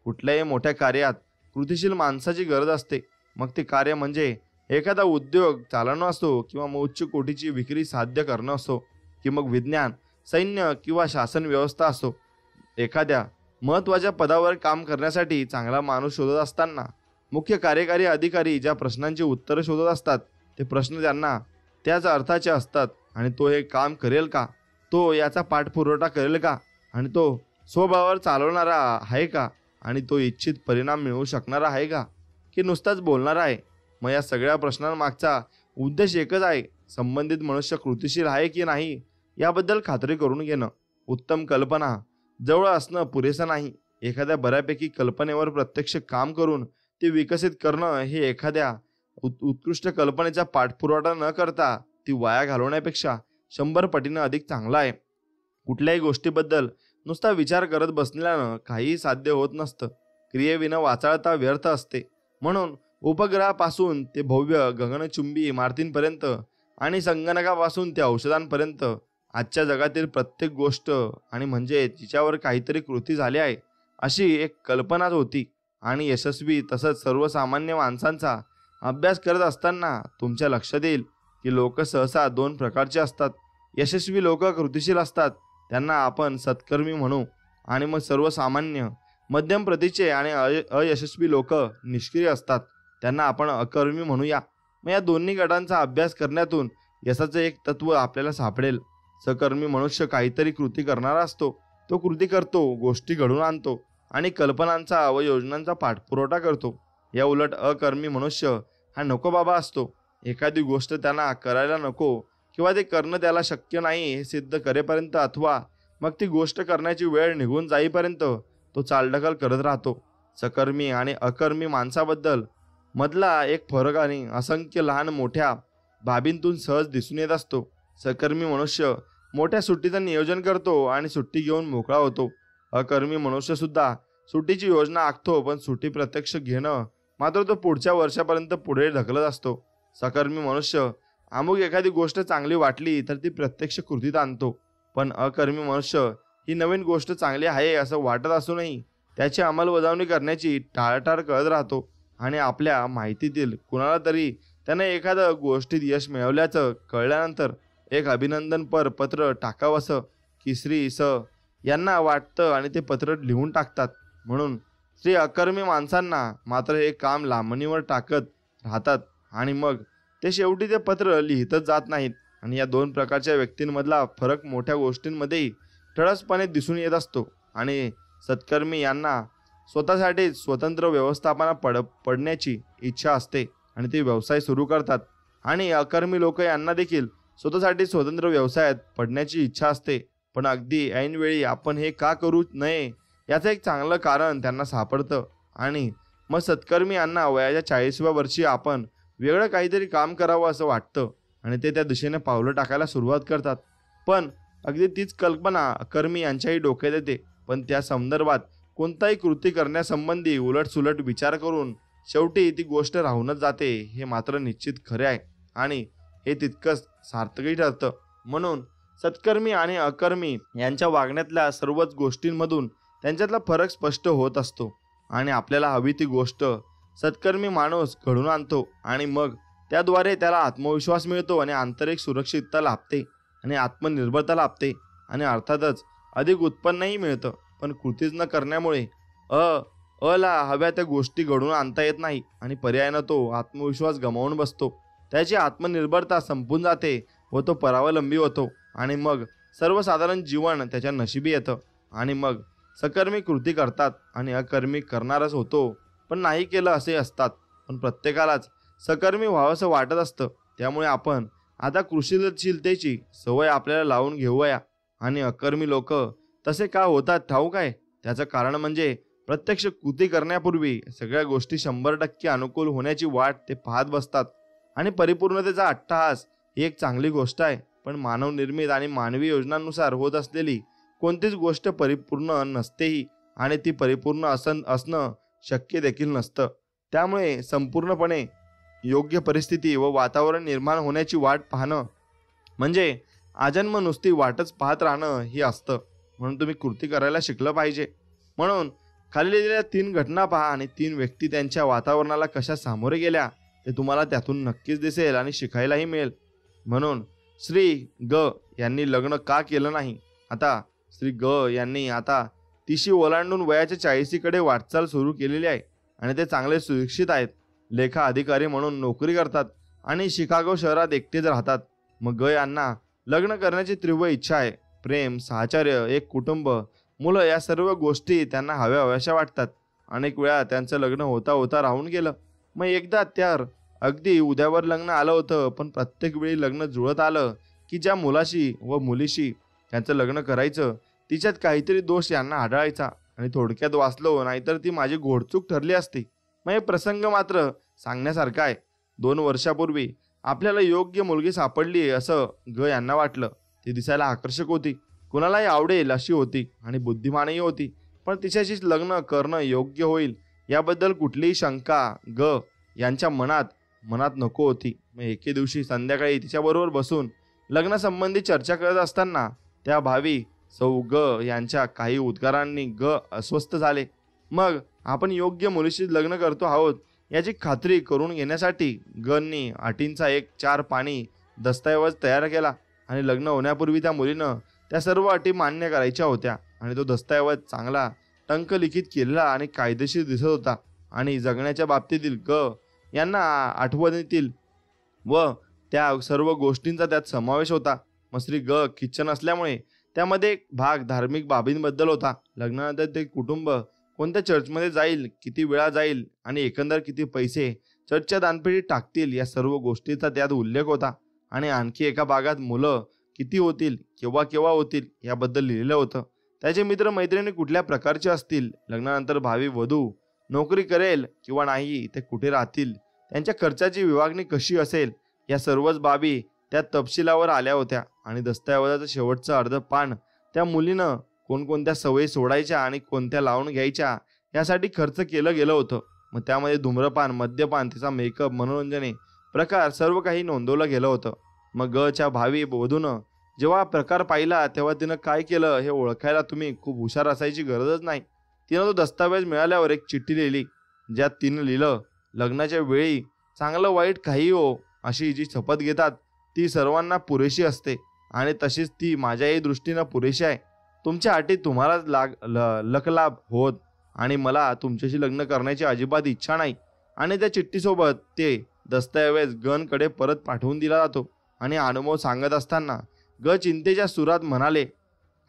कुठल्याही मोठ्या कार्यात कृतिशील माणसाची गरज असते. मग ते कार्य म्हणजे एखादा उद्योग चालवणं असो किंवा मग उच्च कोटीची विक्री साध्य करणं असो की मग विज्ञान, सैन्य किंवा शासन व्यवस्था असो. एखाद्या महत्त्वाच्या पदावर काम करण्यासाठी चांगला माणूस शोधत असताना मुख्य कार्यकारी अधिकारी ज्या प्रश्नांची उत्तरं शोधत असतात ते प्रश्न त्यांना त्याच अर्थाचे असतात. आणि तो हे काम करेल का, तो याचा पाठपुरवठा करेल का, आणि तो स्वबळावर चालवणारा आहे का, आणि तो इच्छित परिणाम मिळवू शकणारा आहे का, की नुसताच बोलणारा आहे. मग या सगळ्या प्रश्नांमागचा उद्देश एकच आहे. संबंधित मनुष्य कृतिशील आहे की नाही याबद्दल खात्री करून घेणं. उत्तम कल्पना जवळ असणं पुरेसं नाही. एखाद्या बऱ्यापैकी कल्पनेवर प्रत्यक्ष काम करून ती विकसित करणं हे एखाद्या उत्कृष्ट कल्पनेचा पाठपुरावा न करता ती वाया घालवण्यापेक्षा 100 पटीनं अधिक चांगला आहे. कुठल्याही गोष्टीबद्दल नुसता विचार करत बसल्यानं काहीही साध्य होत नसतं. क्रियेविना वाचाळता व्यर्थ असते. म्हणून उपग्रहापासून ते भव्य गगनचुंबी इमारतींपर्यंत आणि संगणकापासून ते औषधांपर्यंत आजच्या जगातील प्रत्येक गोष्ट आणि म्हणजे तिच्यावर काहीतरी कृती झाली आहे अशी एक कल्पनाच होती. आणि यशस्वी तसंच सर्वसामान्य माणसांचा अभ्यास करत असताना तुमच्या लक्षात येईल की लोक सहसा 2 प्रकारचे असतात. यशस्वी लोक कृतिशील असतात, त्यांना आपण सत्कर्मी म्हणू. आणि मग सर्वसामान्य, मध्यम प्रतीचे आणि अयशस्वी लोक निष्क्रिय असतात, त्यांना आपण अकर्मी म्हणूया. मग या दोन्ही गटांचा अभ्यास करण्यातून यशाचं एक तत्व आपल्याला सापडेल. सकर्मी मनुष्य काहीतरी कृती करणारा असतो. तो कृती करतो, गोष्टी घडवून आणतो आणि कल्पनांचा व योजनांचा पाठपुरवठा करतो. या उलट अकर्मी मनुष्य हा नको बाबा असतो. एखादी गोष्ट त्यांना करायला नको किंवा ते करणं त्याला शक्य नाही हे सिद्ध करेपर्यंत अथवा मग ती गोष्ट करण्याची वेळ निघून जाईपर्यंत तो चालढकल करत राहतो. सकर्मी आणि अकर्मी माणसाबद्दल मधला एक फरक आणि असंख्य लहान मोठ्या बाबींतून सहज दिसून येत असतो. सकर्मी मनुष्य मोठ्या सुट्टीचं नियोजन करतो आणि सुट्टी घेऊन मोकळा होतो. अकर्मी मनुष्य सुद्धा सुट्टीची योजना आखतो, पण सुट्टी प्रत्यक्ष घेणं मात्र तो पुढच्या वर्षापर्यंत पुढे ढकलत असतो. सकर्मी मनुष्य अमुक एखादी गोष्ट चांगली वाटली तर ती प्रत्यक्ष कृतीत आणतो, पण अकर्मी मनुष्य ही नवीन गोष्ट चांगली आहे असं वाटत असूनही त्याची अंमलबजावणी करण्याची टाळाटाळ करत राहतो. आणि आपल्या माहितीतील कुणाला तरी त्याने एखाद्या गोष्टीत यश मिळवल्याचं कळल्यानंतर एक अभिनंदनपर पत्र टाकावंसं की श्री स यांना वाटतं आणि ते पत्र लिहून टाकतात. म्हणून श्री अकर्मी माणसांना मात्र हे काम लांबणीवर टाकत राहतात आणि मग ते शेवटी ते पत्र लिहितच जात नाहीत. आणि या 2 प्रकारच्या व्यक्तींमधला फरक मोठ्या गोष्टींमध्येही ठळसपणे दिसून येत असतो. आणि सत्कर्मी यांना स्वतःसाठी स्वतंत्र व्यवस्थापना पडण्याची इच्छा असते आणि ते व्यवसाय सुरू करतात. आणि अकर्मी लोक यांना देखील स्वतःसाठी स्वतंत्र व्यवसायात पडण्याची इच्छा असते, पण अगदी ऐनवेळी आपण हे का करू नये याचं एक चांगलं कारण त्यांना सापडतं. आणि मग सत्कर्मी यांना वयाच्या 40व्या वर्षी आपण वेगळं काहीतरी काम करावं असं वाटतं आणि ते त्या दिशेने पावलं टाकायला सुरुवात करतात. पण अगदी तीच कल्पना अकर्मी यांच्याही डोक्यात येते, पण त्या संदर्भात कोणताही कृती करण्यासंबंधी उलटसुलट विचार करून शेवटी ती गोष्ट राहूनच जाते हे मात्र निश्चित खरे आहे आणि हे तितकंच सार्थकही ठरतं. म्हणून सत्कर्मी आणि अकर्मी यांच्या वागण्यातल्या सर्वच गोष्टींमधून त्यांच्यातला फरक स्पष्ट होत असतो. आणि आपल्याला हवी ती गोष्ट सत्कर्मी माणूस घडून आणतो आणि मग त्याद्वारे त्याला आत्मविश्वास मिळतो आणि आंतरिक सुरक्षितता लाभते. आणि आत्मनिर्भरता लाभते आणि अर्थातच अधिक उत्पन्नही मिळतं. पण कृतीच न करण्यामुळे अला हव्या त्या गोष्टी घडवून आणता येत नाही आणि पर्यायानं तो आत्मविश्वास गमावून बसतो. त्याची आत्मनिर्भरता संपून जाते व तो परावलंबी होतो आणि मग सर्वसाधारण जीवन त्याच्या नशिबी येतं. आणि मग सकर्मी कृती करतात आणि अकर्मी करणारच होतो पण नाही केलं असे असतात. पण प्रत्येकालाच सकर्मी व्हावंसं वाटत असतं. त्यामुळे आपण आता कृषीशीलतेची सवय आपल्याला लावून घेऊया. आणि अकर्मी लोक तसे का होतात ठाऊक आहे? त्याचं कारण म्हणजे प्रत्यक्ष कृती करण्यापूर्वी सगळ्या गोष्टी 100% अनुकूल होण्याची वाट ते पाहत बसतात. आणि परिपूर्णतेचा अट्टहास ही एक चांगली गोष्ट आहे, पण मानव निर्मित आणि मानवी योजनांनुसार होत असलेली कोणतीच गोष्ट परिपूर्ण नसतेही आणि ती परिपूर्ण असणं शक्य देखील नसतं. त्यामुळे संपूर्णपणे योग्य परिस्थिती व वातावरण निर्माण होण्याची वाट पाहणं म्हणजे आजन्म नुसती वाटच पाहत राहणं ही असतं. म्हणून तुम्ही कृती करायला शिकलं पाहिजे. म्हणून खाली लिहिलेल्या 3 घटना पहा आणि 3 व्यक्ती त्यांच्या वातावरणाला कशा सामोरे गेल्या ते तुम्हाला त्यातून नक्कीच दिसेल आणि शिकायलाही मिळेल. म्हणून श्री ग यांनी लग्न का केलं नाही? आता श्री ग यांनी आता 30 ओलांडून वयाच्या 40कडे वाटचाल सुरू केलेली आहे आणि ते चांगले सुशिक्षित आहेत. लेखा अधिकारी म्हणून नोकरी करतात आणि शिकागो शहरात एकटेच राहतात. मग ग यांना लग्न करण्याची तीव्र इच्छा आहे. प्रेम, साहचर्य, एक कुटुंब, मुलं या सर्व गोष्टी त्यांना हव्याशा वाटतात. अनेक वेळा त्यांचं लग्न होता होता राहून गेलं. मग एकदा तर अगदी उद्यावर लग्न आलं होतं, पण प्रत्येक वेळी लग्न जुळत आलं की ज्या मुलाशी व मुलीशी त्यांचं लग्न करायचं तिच्यात काहीतरी दोष यांना आढळायचा. आणि थोडक्यात वाचलो नाहीतर ती माझी घोडचूक ठरली असती. मग हे प्रसंग मात्र सांगण्यासारखा आहे. 2 वर्षापूर्वी आपल्याला योग्य मुलगी सापडली असं ग यांना वाटलं. ती दिसायला आकर्षक होती, कुणालाही आवडेल अशी होती आणि बुद्धिमानही होती. पण तिच्याशी लग्न करणं योग्य होईल याबद्दल कुठलीही शंका ग यांच्या मनात नको होती. मग एके दिवशी संध्याकाळी तिच्याबरोबर बसून लग्नासंबंधी चर्चा करत असताना त्या भावी सौ ग यांच्या काही उद्गारांनी ग अस्वस्थ झाले. मग आपण योग्य मुलीशी लग्न करतो आहोत याची खात्री करून घेण्यासाठी गनी अटींचा एक 4 पानी दस्तऐवज तयार केला आणि लग्न होण्यापूर्वी त्या मुलीनं त्या सर्व अटी मान्य करायच्या होत्या. आणि तो दस्तऐवज चांगला टंकलिखित केलेला आणि कायदेशीर दिसत होता आणि जगण्याच्या बाबतीतील ग यांना आठवणीतील व त्या सर्व गोष्टींचा त्यात समावेश होता. मग श्री ग ख्रिश्चन असल्यामुळे त्यामध्ये एक भाग धार्मिक बाबींबद्दल होता. लग्नानंतर ते कुटुंब कोणत्या चर्चमध्ये जाईल, किती वेळा जाईल आणि एकंदर किती पैसे चर्चच्या दानपेटीत टाकतील या सर्व गोष्टींचा त्यात उल्लेख होता. आणि आणखी एका भागात मुलं किती होतील, केव्हा होतील याबद्दल लिहिलेलं होतं. त्याचे मित्र मैत्रिणी कुठल्या प्रकारचे असतील, लग्नानंतर भावी वधू नोकरी करेल किंवा नाही, ते कुठे राहतील, त्यांच्या खर्चाची विभागणी कशी असेल या सर्वच बाबी त्या तपशिलावर आल्या होत्या. आणि दस्तऐवजाचं शेवटचं अर्ध पान त्या मुलीनं कोणकोणत्या सवयी सोडायच्या आणि कोणत्या लावून घ्यायच्या यासाठी खर्च केलं गेलं होतं. मग त्यामध्ये धूम्रपान, मद्यपान, तिचा मेकअप, मनोरंजने प्रकार सर्व काही नोंदवलं गेलं होतं. मग गच्या भावी वधूनं जेव्हा प्रकार पाहिला तेव्हा तिनं काय केलं हे ओळखायला तुम्ही खूप हुशार असायची गरजच नाही. तिनं तो दस्तावेज मिळाल्यावर एक चिठ्ठी लिहिली ज्यात तिनं लिहिलं, लग्नाच्या वेळी चांगलं वाईट काही हो अशी जी शपथ घेतात ती सर्वांना पुरेशी असते आणि तशीच ती माझ्याही दृष्टीनं पुरेशी आहे. तुमच्या अटी तुम्हालाच लखलाभ होत आणि मला तुमच्याशी लग्न करण्याची अजिबात इच्छा नाही. आणि त्या चिठ्ठीसोबत ते दस्तऐवज गनकडे परत पाठवून दिला जातो. आणि अनुभव सांगत असताना ग चिंतेच्या सुरात म्हणाले,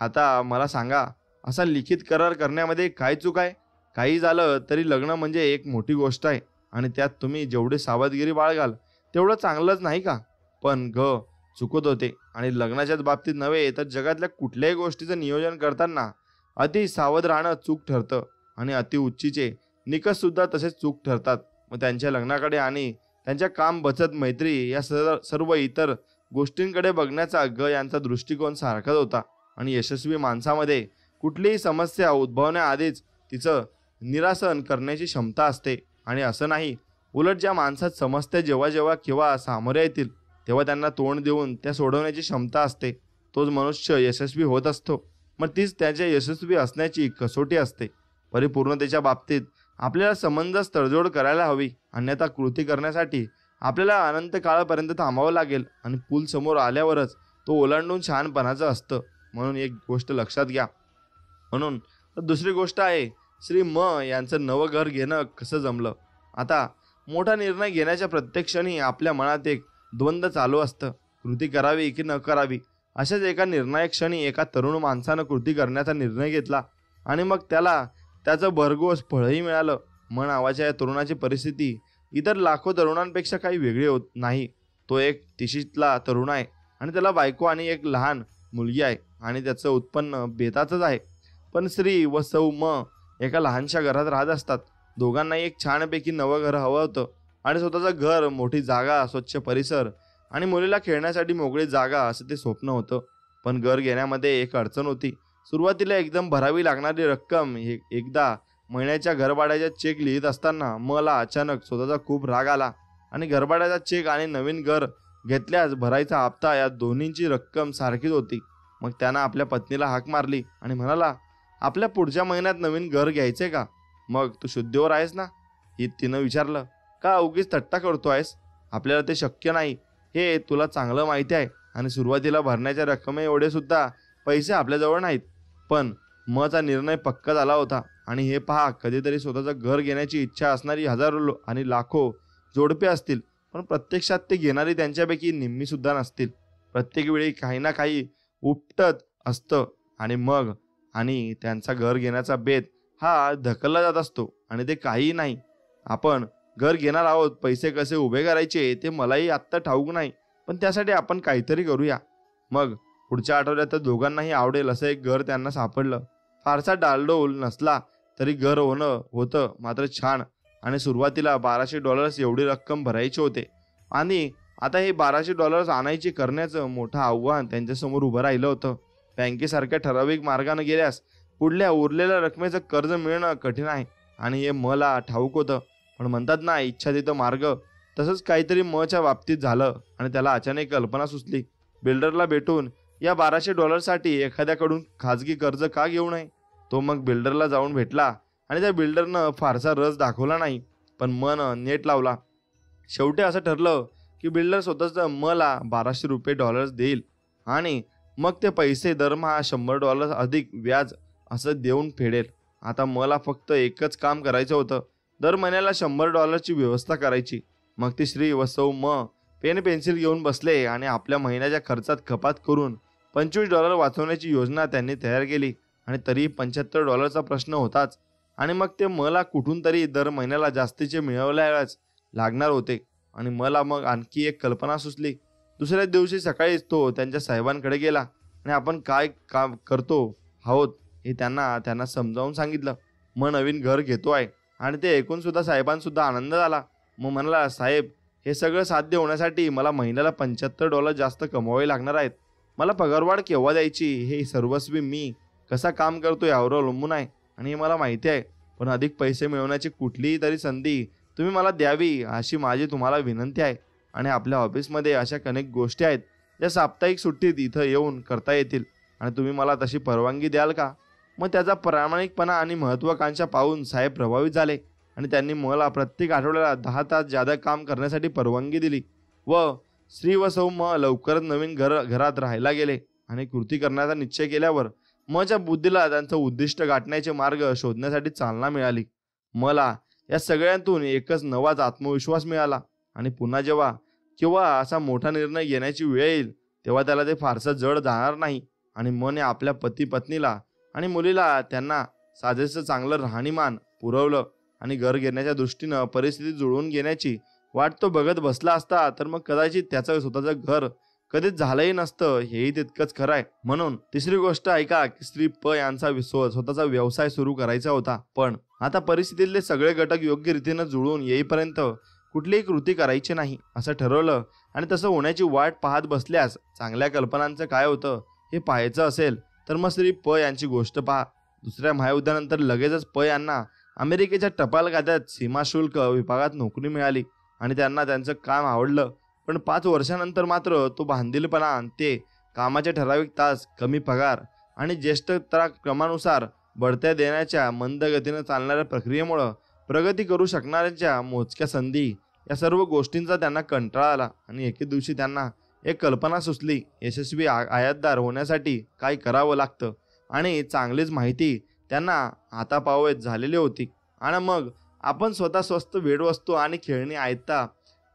आता मला सांगा, असा लिखित करार करण्यामध्ये काय चूक आहे? काही झालं तरी लग्न म्हणजे एक मोठी गोष्ट आहे आणि त्यात तुम्ही जेवढे सावधगिरी बाळगाल तेवढं चांगलंच नाही का? पण ग चुकत होते आणि लग्नाच्याच बाबतीत नव्हे तर जगातल्या कुठल्याही गोष्टीचं नियोजन करताना अति सावध राहणं चूक ठरतं आणि अति उच्चीचे निकष सुद्धा तसेच चूक ठरतात. मग त्यांच्या लग्नाकडे आणि त्यांच्या काम, बचत, मैत्री या सर्व इतर गोष्टींकडे बघण्याचा ग यांचा दृष्टिकोन सारखाच होता. आणि यशस्वी माणसामध्ये कुठलीही समस्या उद्भवण्याआधीच तिचं निरासन करण्याची क्षमता असते. आणि असं नाही, उलट ज्या माणसात समस्या जेव्हा केव्हा सामोरे येतील तेव्हा त्यांना तोंड देऊन त्या सोडवण्याची क्षमता असते, तोच मनुष्य यशस्वी होत असतो. मग तीच त्याच्या यशस्वी असण्याची कसोटी असते. परिपूर्णतेच्या बाबतीत आपल्याला समंजस तडजोड करायला हवी, अन्यथा कृती करण्यासाठी आपल्याला अनंत काळापर्यंत थांबावं लागेल आणि पूल समोर आल्यावरच तो ओलांडून शहाणपणाचं असतं. म्हणून एक गोष्ट लक्षात घ्या. म्हणून तर दुसरी गोष्ट आहे, श्री म यांचं नवं घर घेणं कसं जमलं. आता मोठा निर्णय घेण्याच्या प्रत्येक क्षणी आपल्या मनात एक द्वंद्व चालू असतं, कृती करावी की न करावी. अशाच एका निर्णायक क्षणी एका तरुण माणसानं कृती करण्याचा निर्णय घेतला आणि मग त्याला त्याचं भरघोस फळही मिळालं. म नावाच्या या तरुणाची परिस्थिती इतर लाखो तरुणांपेक्षा काही वेगळी होत नाही. तो एक 30शीतला तरुण आहे आणि त्याला बायको आणि एक लहान मुलगी आहे आणि त्याचं उत्पन्न बेताचंच आहे. पण श्री व सौ म एका लहानशा घरात राहत असतात. दोघांनाही एक छानपैकी नवं घर हवं होतं आणि स्वतःचं घर, मोठी जागा, स्वच्छ परिसर आणि मुलीला खेळण्यासाठी मोकळी जागा असं ते स्वप्न होतं. पण घर घेण्यामध्ये एक अडचण होती. सुरुवातीला एकदम भरावी लागणारी रक्कम एकदा महिन्याच्या घरभाड्याचा चेक लिहित असताना मला अचानक स्वतःचा खूप राग आला आणि घरभाड्याचा चेक आणि नवीन घर घेतल्यास भरायचा हप्ता या दोन्हींची रक्कम सारखीच होती. मग त्यानं आपल्या पत्नीला हाक मारली आणि म्हणाला, आपल्या पुढच्या महिन्यात नवीन घर घ्यायचंय का? मग तू शुद्धीवर आहेस ना? तिनं विचारलं. का उगीच थट्टा करतो आहेस? आपल्याला ते शक्य नाही हे तुला चांगलं माहिती आहे आणि सुरुवातीला भरण्याच्या रक्कमे एवढे सुद्धा पैसे आपल्याजवळ नाहीत. पण मचा निर्णय पक्का झाला होता आणि हे पहा, कधीतरी स्वतःचं घर घेण्याची इच्छा असणारी हजारो आणि लाखो जोडपे असतील, पण प्रत्यक्षात ते घेणारी त्यांच्यापैकी निम्मी सुद्धा नसतील. प्रत्येक वेळी काही ना काही उपटत असतं आणि त्यांचा घर घेण्याचा बेत हा ढकलला जात असतो आणि ते काहीही नाही. आपण घर घेणार आहोत, पैसे कसे उभे करायचे ते मलाही आत्ता ठाऊक नाही, पण त्यासाठी आपण काहीतरी करूया. मग पुढच्या आठवड्यात तर दोघांनाही आवडेल असं एक घर त्यांना सापडलं. फारसा डालडोल नसला तरी घर होतं मात्र छान आणि सुरुवातीला $1200 एवढी रक्कम भरायची होते आणि आता हे $1200 आणायची करण्याचं मोठं आव्हान त्यांच्यासमोर उभं राहिलं होतं. बँकेसारख्या ठराविक मार्गाने गेल्यास पुढल्या उरलेल्या रकमेचं कर्ज मिळणं कठीण आहे आणि हे मला ठाऊक होतं. पण म्हणतात ना, इच्छा तिथं मार्ग. तसंच काहीतरी मच्या बाबतीत झालं आणि त्याला अचानक कल्पना सुचली. बिल्डरला भेटून या $1200 एखाद्याकडून खाजगी कर्ज का घेऊ नये? तो मग बिल्डरला जाऊन भेटला आणि त्या बिल्डरनं फारसा रस दाखवला नाही, पण मन नेट लावला. शेवटी असं ठरलं की बिल्डर स्वतःच मला $1200 देईल आणि मग ते पैसे दरमहा $100 अधिक व्याज असं देऊन फेडेल. आता मला फक्त एकच काम करायचं होतं, दर महिन्याला $100 व्यवस्था करायची. मग ती श्री व सौ म पेन पेन्सिल घेऊन बसले आणि आपल्या महिन्याच्या खर्चात कपात करून $25 वाचवण्याची योजना त्यांनी तयार केली. आणि तरी $75 प्रश्न होताच आणि मग ते मला कुठून तरी दर महिन्याला जास्तीचे मिळवल्याच लागणार होते. आणि मला मग आणखी एक कल्पना सुचली. दुसऱ्या दिवशी सकाळीच तो त्यांच्या साहेबांकडे गेला आणि आपण काय काम करतो आहोत हे त्यांना समजावून सांगितलं. मग नवीन घर घेतो आहे आणि ते ऐकून सुद्धा साहेबांसुद्धा आनंद झाला. मग म्हणाला, साहेब, हे सगळं साध्य होण्यासाठी मला महिन्याला $75 जास्त कमवावे लागणार आहेत. मला पगारवाढ केव्हा द्यायची हे सर्वस्वी मी कसा काम करतो यावर अवलंबून आहे आणि हे मला माहिती आहे. पण अधिक पैसे मिळवण्याची कुठलीही तरी संधी तुम्ही मला द्यावी अशी माझी तुम्हाला विनंती आहे. आणि आपल्या ऑफिसमध्ये अशा अनेक गोष्टी आहेत ज्या साप्ताहिक सुट्टीत इथं येऊन करता येतील आणि तुम्ही मला तशी परवानगी द्याल का? मग त्याचा प्रामाणिकपणा आणि महत्त्वाकांक्षा पाहून साहेब प्रभावित झाले आणि त्यांनी मला प्रत्येक आठवड्याला 10 तास जादा काम करण्यासाठी परवानगी दिली व श्री व सौ म लवकरच नवीन घरात राहायला गेले. आणि कृती करण्याचा निश्चय केल्यावर मच्या बुद्धीला त्यांचं उद्दिष्ट गाठण्याचे मार्ग शोधण्यासाठी चालना मिळाली. मला या सगळ्यांतून एकच नवाच आत्मविश्वास मिळाला आणि पुन्हा जेव्हा किंवा असा मोठा निर्णय घेण्याची वेळ येईल तेव्हा त्याला ते फारसं जड जाणार नाही. आणि मने आपल्या पती पत्नीला आणि मुलीला त्यांना साजेसं चांगलं राहणीमान पुरवलं आणि घर घेण्याच्या दृष्टीनं परिस्थिती जुळवून घेण्याची वाट तो बघत बसला असता तर मग कदाचित त्याचं स्वतःचं घर कधीच झालंही नसतं, हेही तितकंच खरं आहे. म्हणून तिसरी गोष्ट ऐका की श्री प यांचा स्वतःचा व्यवसाय सुरू करायचा होता. पण आता परिस्थितीतले सगळे घटक योग्य रीतीनं जुळून येईपर्यंत कुठलीही कृती करायची नाही असं ठरवलं. आणि तसं होण्याची वाट पाहत बसल्यास चांगल्या कल्पनांचं काय होतं हे पाहायचं असेल तर मग श्री प यांची गोष्ट पहा. दुसऱ्या महायुद्धानंतर लगेचच प यांना अमेरिकेच्या टपाल खात्यात सीमाशुल्क विभागात नोकरी मिळाली आणि त्यांना त्यांचं काम आवडलं. पण 5 वर्षानंतर मात्र तो बांधिलपणा, ते कामाचे ठराविक तास, कमी पगार आणि ज्येष्ठता क्रमानुसार बढत्या देण्याच्या मंद गतीनं चालणाऱ्या प्रक्रियेमुळं प्रगती करू शकणाऱ्यांच्या मोजक्या संधी या सर्व गोष्टींचा त्यांना कंटाळा आला. आणि एके दिवशी त्यांना एक कल्पना सुचली. यशस्वी आयातदार होण्यासाठी काय करावं लागतं आणि चांगलीच माहिती त्यांना हातापावेत झालेली होती. आणि मग आपण स्वतः स्वस्त भेटवस्तू आणि खेळणी आयत्ता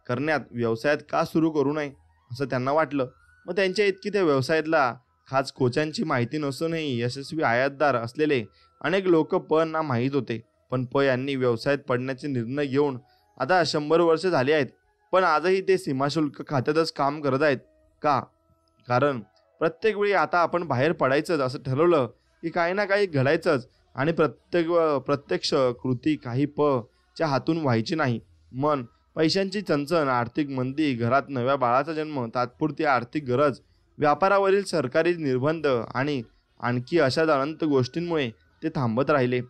करण्यात व्यवसायात का सुरू करू नये असं त्यांना वाटलं. मग त्यांच्या इतकी त्या व्यवसायातला खास कोचांची माहिती नसूनही यशस्वी आयातदार असलेले अनेक लोक ना माहीत होते. पण यांनी व्यवसायात पडण्याचे निर्णय घेऊन आता 100 वर्ष झाली आहेत. पण आजही ते सीमाशुल्क खात्यातच काम करत आहेत. का? कारण प्रत्येक वेळी आता आपण बाहेर पडायचंच असं ठरवलं की काही ना काही घडायचंच आणि प्रत्यक्ष कृती काही च्या हातून व्हायची नाही. मन, पैशांची चणचण, आर्थिक मंदी, घरात नव्या बाळाचा जन्म, तात्पुरती आर्थिक गरज, व्यापारावरील सरकारी निर्बंध आणि आणखी अशा अनंत गोष्टींमुळे ते थांबत राहिले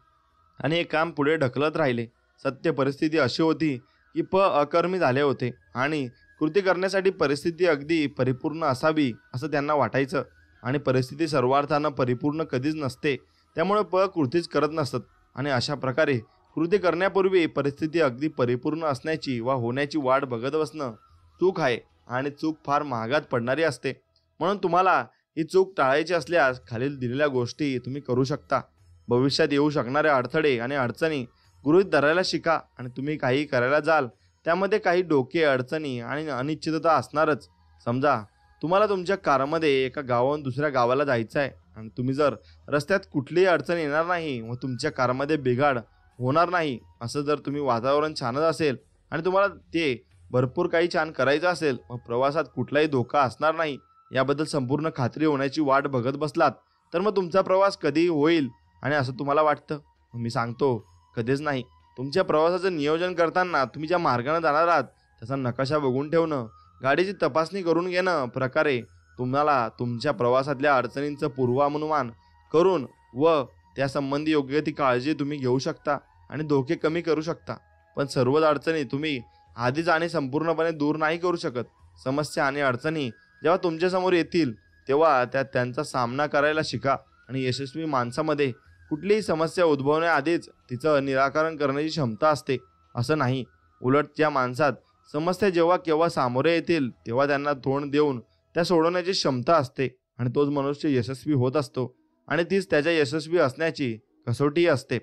आणि हे काम पुढे ढकलत राहिले. सत्य परिस्थिती अशी होती की अकर्मी झाले होते आणि कृती करण्यासाठी परिस्थिती अगदी परिपूर्ण असावी असं त्यांना वाटायचं. आणि परिस्थिती सर्वार्थानं परिपूर्ण कधीच नसते, त्यामुळे कृतीच करत नसत. आणि अशा प्रकारे कृती करण्यापूर्वी परिस्थिती अगदी परिपूर्ण असण्याची वा होण्याची वाट बघत बसणं चूक आहे आणि चूक फार महागात पडणारी असते. म्हणून तुम्हाला ही चूक टाळायची असल्यास खालील दिलेल्या गोष्टी तुम्ही करू शकता. भविष्यात येऊ शकणारे अडथळे आणि अडचणी गृहीत धरायला शिका. आणि तुम्ही काही करायला जाल त्यामध्ये काही डोके, अडचणी आणि अनिश्चितता असणारच. समजा तुम्हाला तुमच्या कारमध्ये एका गावाहून दुसऱ्या गावाला जायचं आहे आणि तुम्ही जर रस्त्यात कुठलीही अडचण येणार नाही व तुमच्या कारमध्ये बिघाड होणार नाही असं जर तुम्ही वातावरण छानच असेल आणि तुम्हाला ते भरपूर काही छान करायचं असेल व प्रवासात कुठलाही धोका असणार नाही याबद्दल संपूर्ण खात्री होण्याची वाट बघत बसलात तर मग तुमचा प्रवास कधी होईल आणि असं तुम्हाला वाटतं? मी सांगतो, कधीच नाही. तुमच्या प्रवासाचं नियोजन करताना तुम्ही ज्या मार्गाने जाणार आहात त्याचा नकाशा बघून ठेवणं, गाडीची तपासणी करून घेणं प्रकारे तुम्हाला तुमच्या प्रवासातल्या अडचणींचं पूर्वानुमान करून व त्यासंबंधी योग्य ती काळजी तुम्ही घेऊ शकता आणि धोके कमी करू शकता. पण सर्वच अडचणी तुम्ही आधीच आणि संपूर्णपणे दूर नाही करू शकत. समस्या आणि अडचणी जेव्हा तुमच्यासमोर येतील तेव्हा त्यांचा सामना करायला शिका. आणि यशस्वी माणसामध्ये कुठलीही समस्या उद्भवण्याआधीच तिचं निराकरण करण्याची क्षमता असते असं नाही. उलट त्या माणसात समस्या जेव्हा केव्हा सामोरे येतील तेव्हा त्यांना तोंड देऊन त्या सोडवण्याची क्षमता असते आणि तोच मनुष्य यशस्वी होत असतो आणि तीच त्याच्या यशस्वी असण्याची कसोटी असते.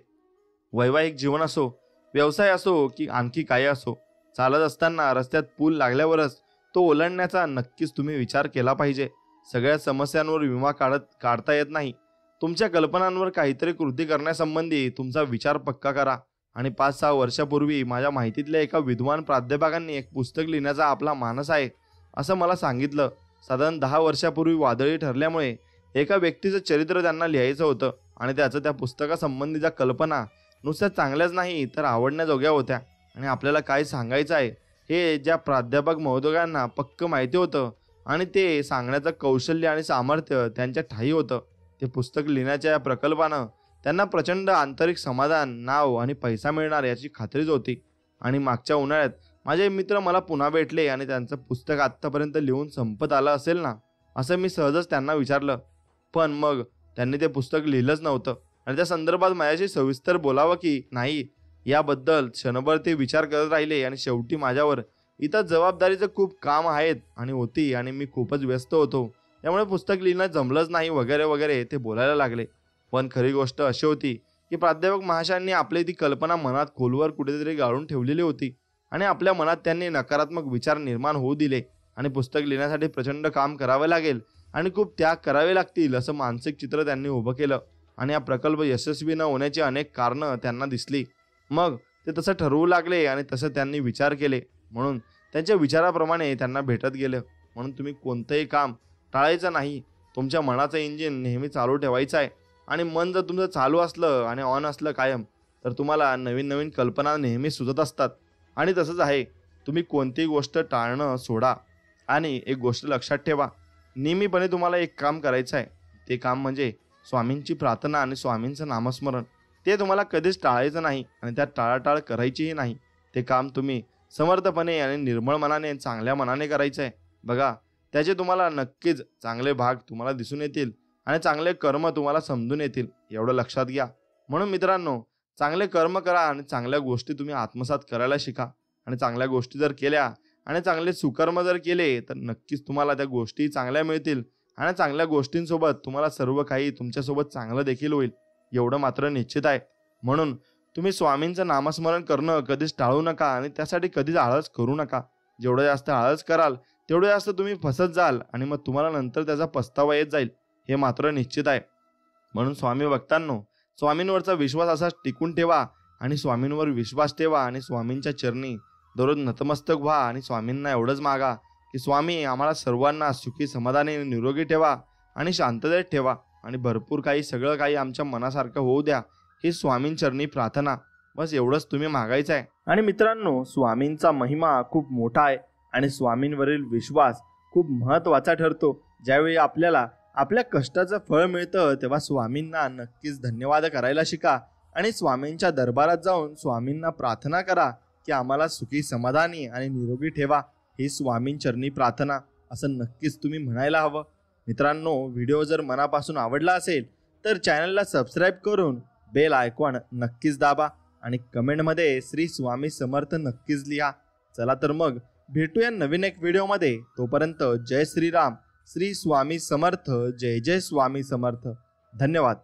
वैवाहिक जीवन असो, व्यवसाय असो की आणखी काही असो, चालत असताना रस्त्यात पूल लागल्यावरच तो ओलांडण्याचा नक्कीच तुम्ही विचार केला पाहिजे. सगळ्या समस्यांवर विमा काढता येत नाही. तुमच्या कल्पनांवर काहीतरी कृती करण्यासंबंधी तुमचा विचार पक्का करा. आणि 5-6 वर्षापूर्वी माझ्या माहितीतल्या एका विद्वान प्राध्यापकांनी एक पुस्तक लिहिण्याचा आपला मानस आहे असं मला सांगितलं. साधारण 10 वर्षापूर्वी वादळी ठरल्यामुळे एका व्यक्तीचं चरित्र त्यांना लिहायचं होतं आणि त्याचं त्या पुस्तकासंबंधीच्या कल्पना नुसत्या चांगल्याच नाही तर आवडण्याजोग्या होत्या. आणि आपल्याला काय सांगायचं आहे हे ज्या प्राध्यापक महोदयांना पक्क माहिती होतं आणि ते सांगण्याचं कौशल्य आणि सामर्थ्य त्यांच्या ठायी होतं. ते पुस्तक लिहिण्याच्या या प्रकल्पानं त्यांना प्रचंड आंतरिक समाधान, नाव आणि पैसा मिळणार याची खात्रीच होती. आणि मागच्या उन्हाळ्यात माझे मित्र मला पुन्हा भेटले आणि त्यांचं पुस्तक आत्तापर्यंत लिहून संपत आलं असेल ना असं मी सहजच त्यांना विचारलं. पण मग त्यांनी ते पुस्तक लिहिलंच नव्हतं आणि त्या संदर्भात माझ्याशी सविस्तर बोलावं की नाही याबद्दल क्षणभर ते विचार करत राहिले. आणि शेवटी माझ्यावर इतर जबाबदारीचं खूप काम आहेत आणि होती आणि मी खूपच व्यस्त होतो, त्यामुळे पुस्तक लिहिणं जमलंच नाही वगैरे वगैरे ते बोलायला लागले. पण खरी गोष्ट अशी होती की प्राध्यापक महाशयांनी आपली ती कल्पना मनात खोलवर कुठेतरी गाळून ठेवलेली होती आणि आपल्या मनात त्यांनी नकारात्मक विचार निर्माण होऊ दिले. आणि पुस्तक लिहिण्यासाठी प्रचंड काम करावे लागेल आणि खूप त्याग करावे लागतील असं मानसिक चित्र त्यांनी उभं केलं. आणि हा प्रकल्प यशस्वी न होण्याची अनेक कारणं त्यांना दिसली. मग ते तसं ठरवू लागले आणि तसं त्यांनी विचार केले. म्हणून त्यांच्या विचाराप्रमाणे त्यांना भेटत गेलं. म्हणून तुम्ही कोणतंही काम टाळायचं नाही. तुमच्या मनाचं इंजिन नेहमी चालू ठेवायचं आहे. आणि मन जर तुमचं चालू असलं आणि ऑन असलं कायम तर तुम्हाला नवीन नवीन कल्पना नेहमी सुचत असतात. आणि तसंच आहे, तुम्ही कोणतीही गोष्ट टाळणं सोडा. आणि एक गोष्ट लक्षात ठेवा, नेहमीपणे तुम्हाला एक काम करायचं आहे. ते काम म्हणजे स्वामींची प्रार्थना आणि स्वामींचं नामस्मरण. ते तुम्हाला कधीच टाळायचं नाही आणि त्यात टाळाटाळ करायचीही नाही. ते काम तुम्ही समर्थपणे आणि निर्मळ मनाने, चांगल्या मनाने करायचं आहे. बघा, त्याचे तुम्हाला नक्कीच चांगले भाग तुम्हाला दिसून येतील आणि चांगले कर्म तुम्हाला समजून येतील, एवढं लक्षात घ्या. म्हणून मित्रांनो, चांगले कर्म करा आणि चांगल्या गोष्टी तुम्ही आत्मसात करायला शिका. आणि चांगल्या गोष्टी जर केल्या आणि चांगले सुकर्म जर केले तर नक्कीच तुम्हाला त्या गोष्टी चांगल्या मिळतील आणि चांगल्या गोष्टींसोबत तुम्हाला सर्व काही तुमच्यासोबत चांगलं देखील होईल, एवढं मात्र निश्चित आहे. म्हणून तुम्ही स्वामींचं नामस्मरण करणं कधीच टाळू नका आणि त्यासाठी कधीच आळस करू नका. जेवढं जास्त आळस कराल तेवढं जास्त तुम्ही फसत जाल आणि मग तुम्हाला नंतर त्याचा पस्तावा येत जाईल, हे मात्र निश्चित आहे. म्हणून स्वामी भक्तांनो, स्वामींवरचा विश्वास असाच टिकून ठेवा आणि स्वामींवर विश्वास ठेवा आणि स्वामींच्या चरणी दररोज नतमस्तक व्हा आणि स्वामींना एवढंच मागा की स्वामी आम्हाला सर्वांना सुखी समाधानी निरोगी ठेवा आणि शांततेत ठेवा आणि भरपूर काही सगळं काही आमच्या मनासारखं होऊ द्या, ही स्वामींचरणी प्रार्थना. बस एवढंच तुम्ही मागायचं आहे. आणि मित्रांनो, स्वामींचा महिमा खूप मोठा आहे आणि स्वामींवरील विश्वास खूप महत्त्वाचा ठरतो. ज्यावेळी आपल्याला आपल्या कष्टाचं फळ मिळतं तेव्हा स्वामींना नक्कीच धन्यवाद करायला शिका आणि स्वामींच्या दरबारात जाऊन स्वामींना प्रार्थना करा की आम्हाला सुखी समाधानी आणि निरोगी ठेवा, ही स्वामींचरणी प्रार्थना असं नक्कीच तुम्ही म्हणायला हवं. मित्रांनो, व्हिडिओ जर मनापासून आवडला असेल तर चॅनलला सबस्क्राईब करून बेल आयकॉन नक्कीच दाबा आणि कमेंटमध्ये श्री स्वामी समर्थ नक्कीच लिहा. चला तर मग भेटूया नवीन एक व्हिडिओमध्ये. तोपर्यंत जय श्रीराम, श्री स्वामी समर्थ, जय जय स्वामी समर्थ. धन्यवाद.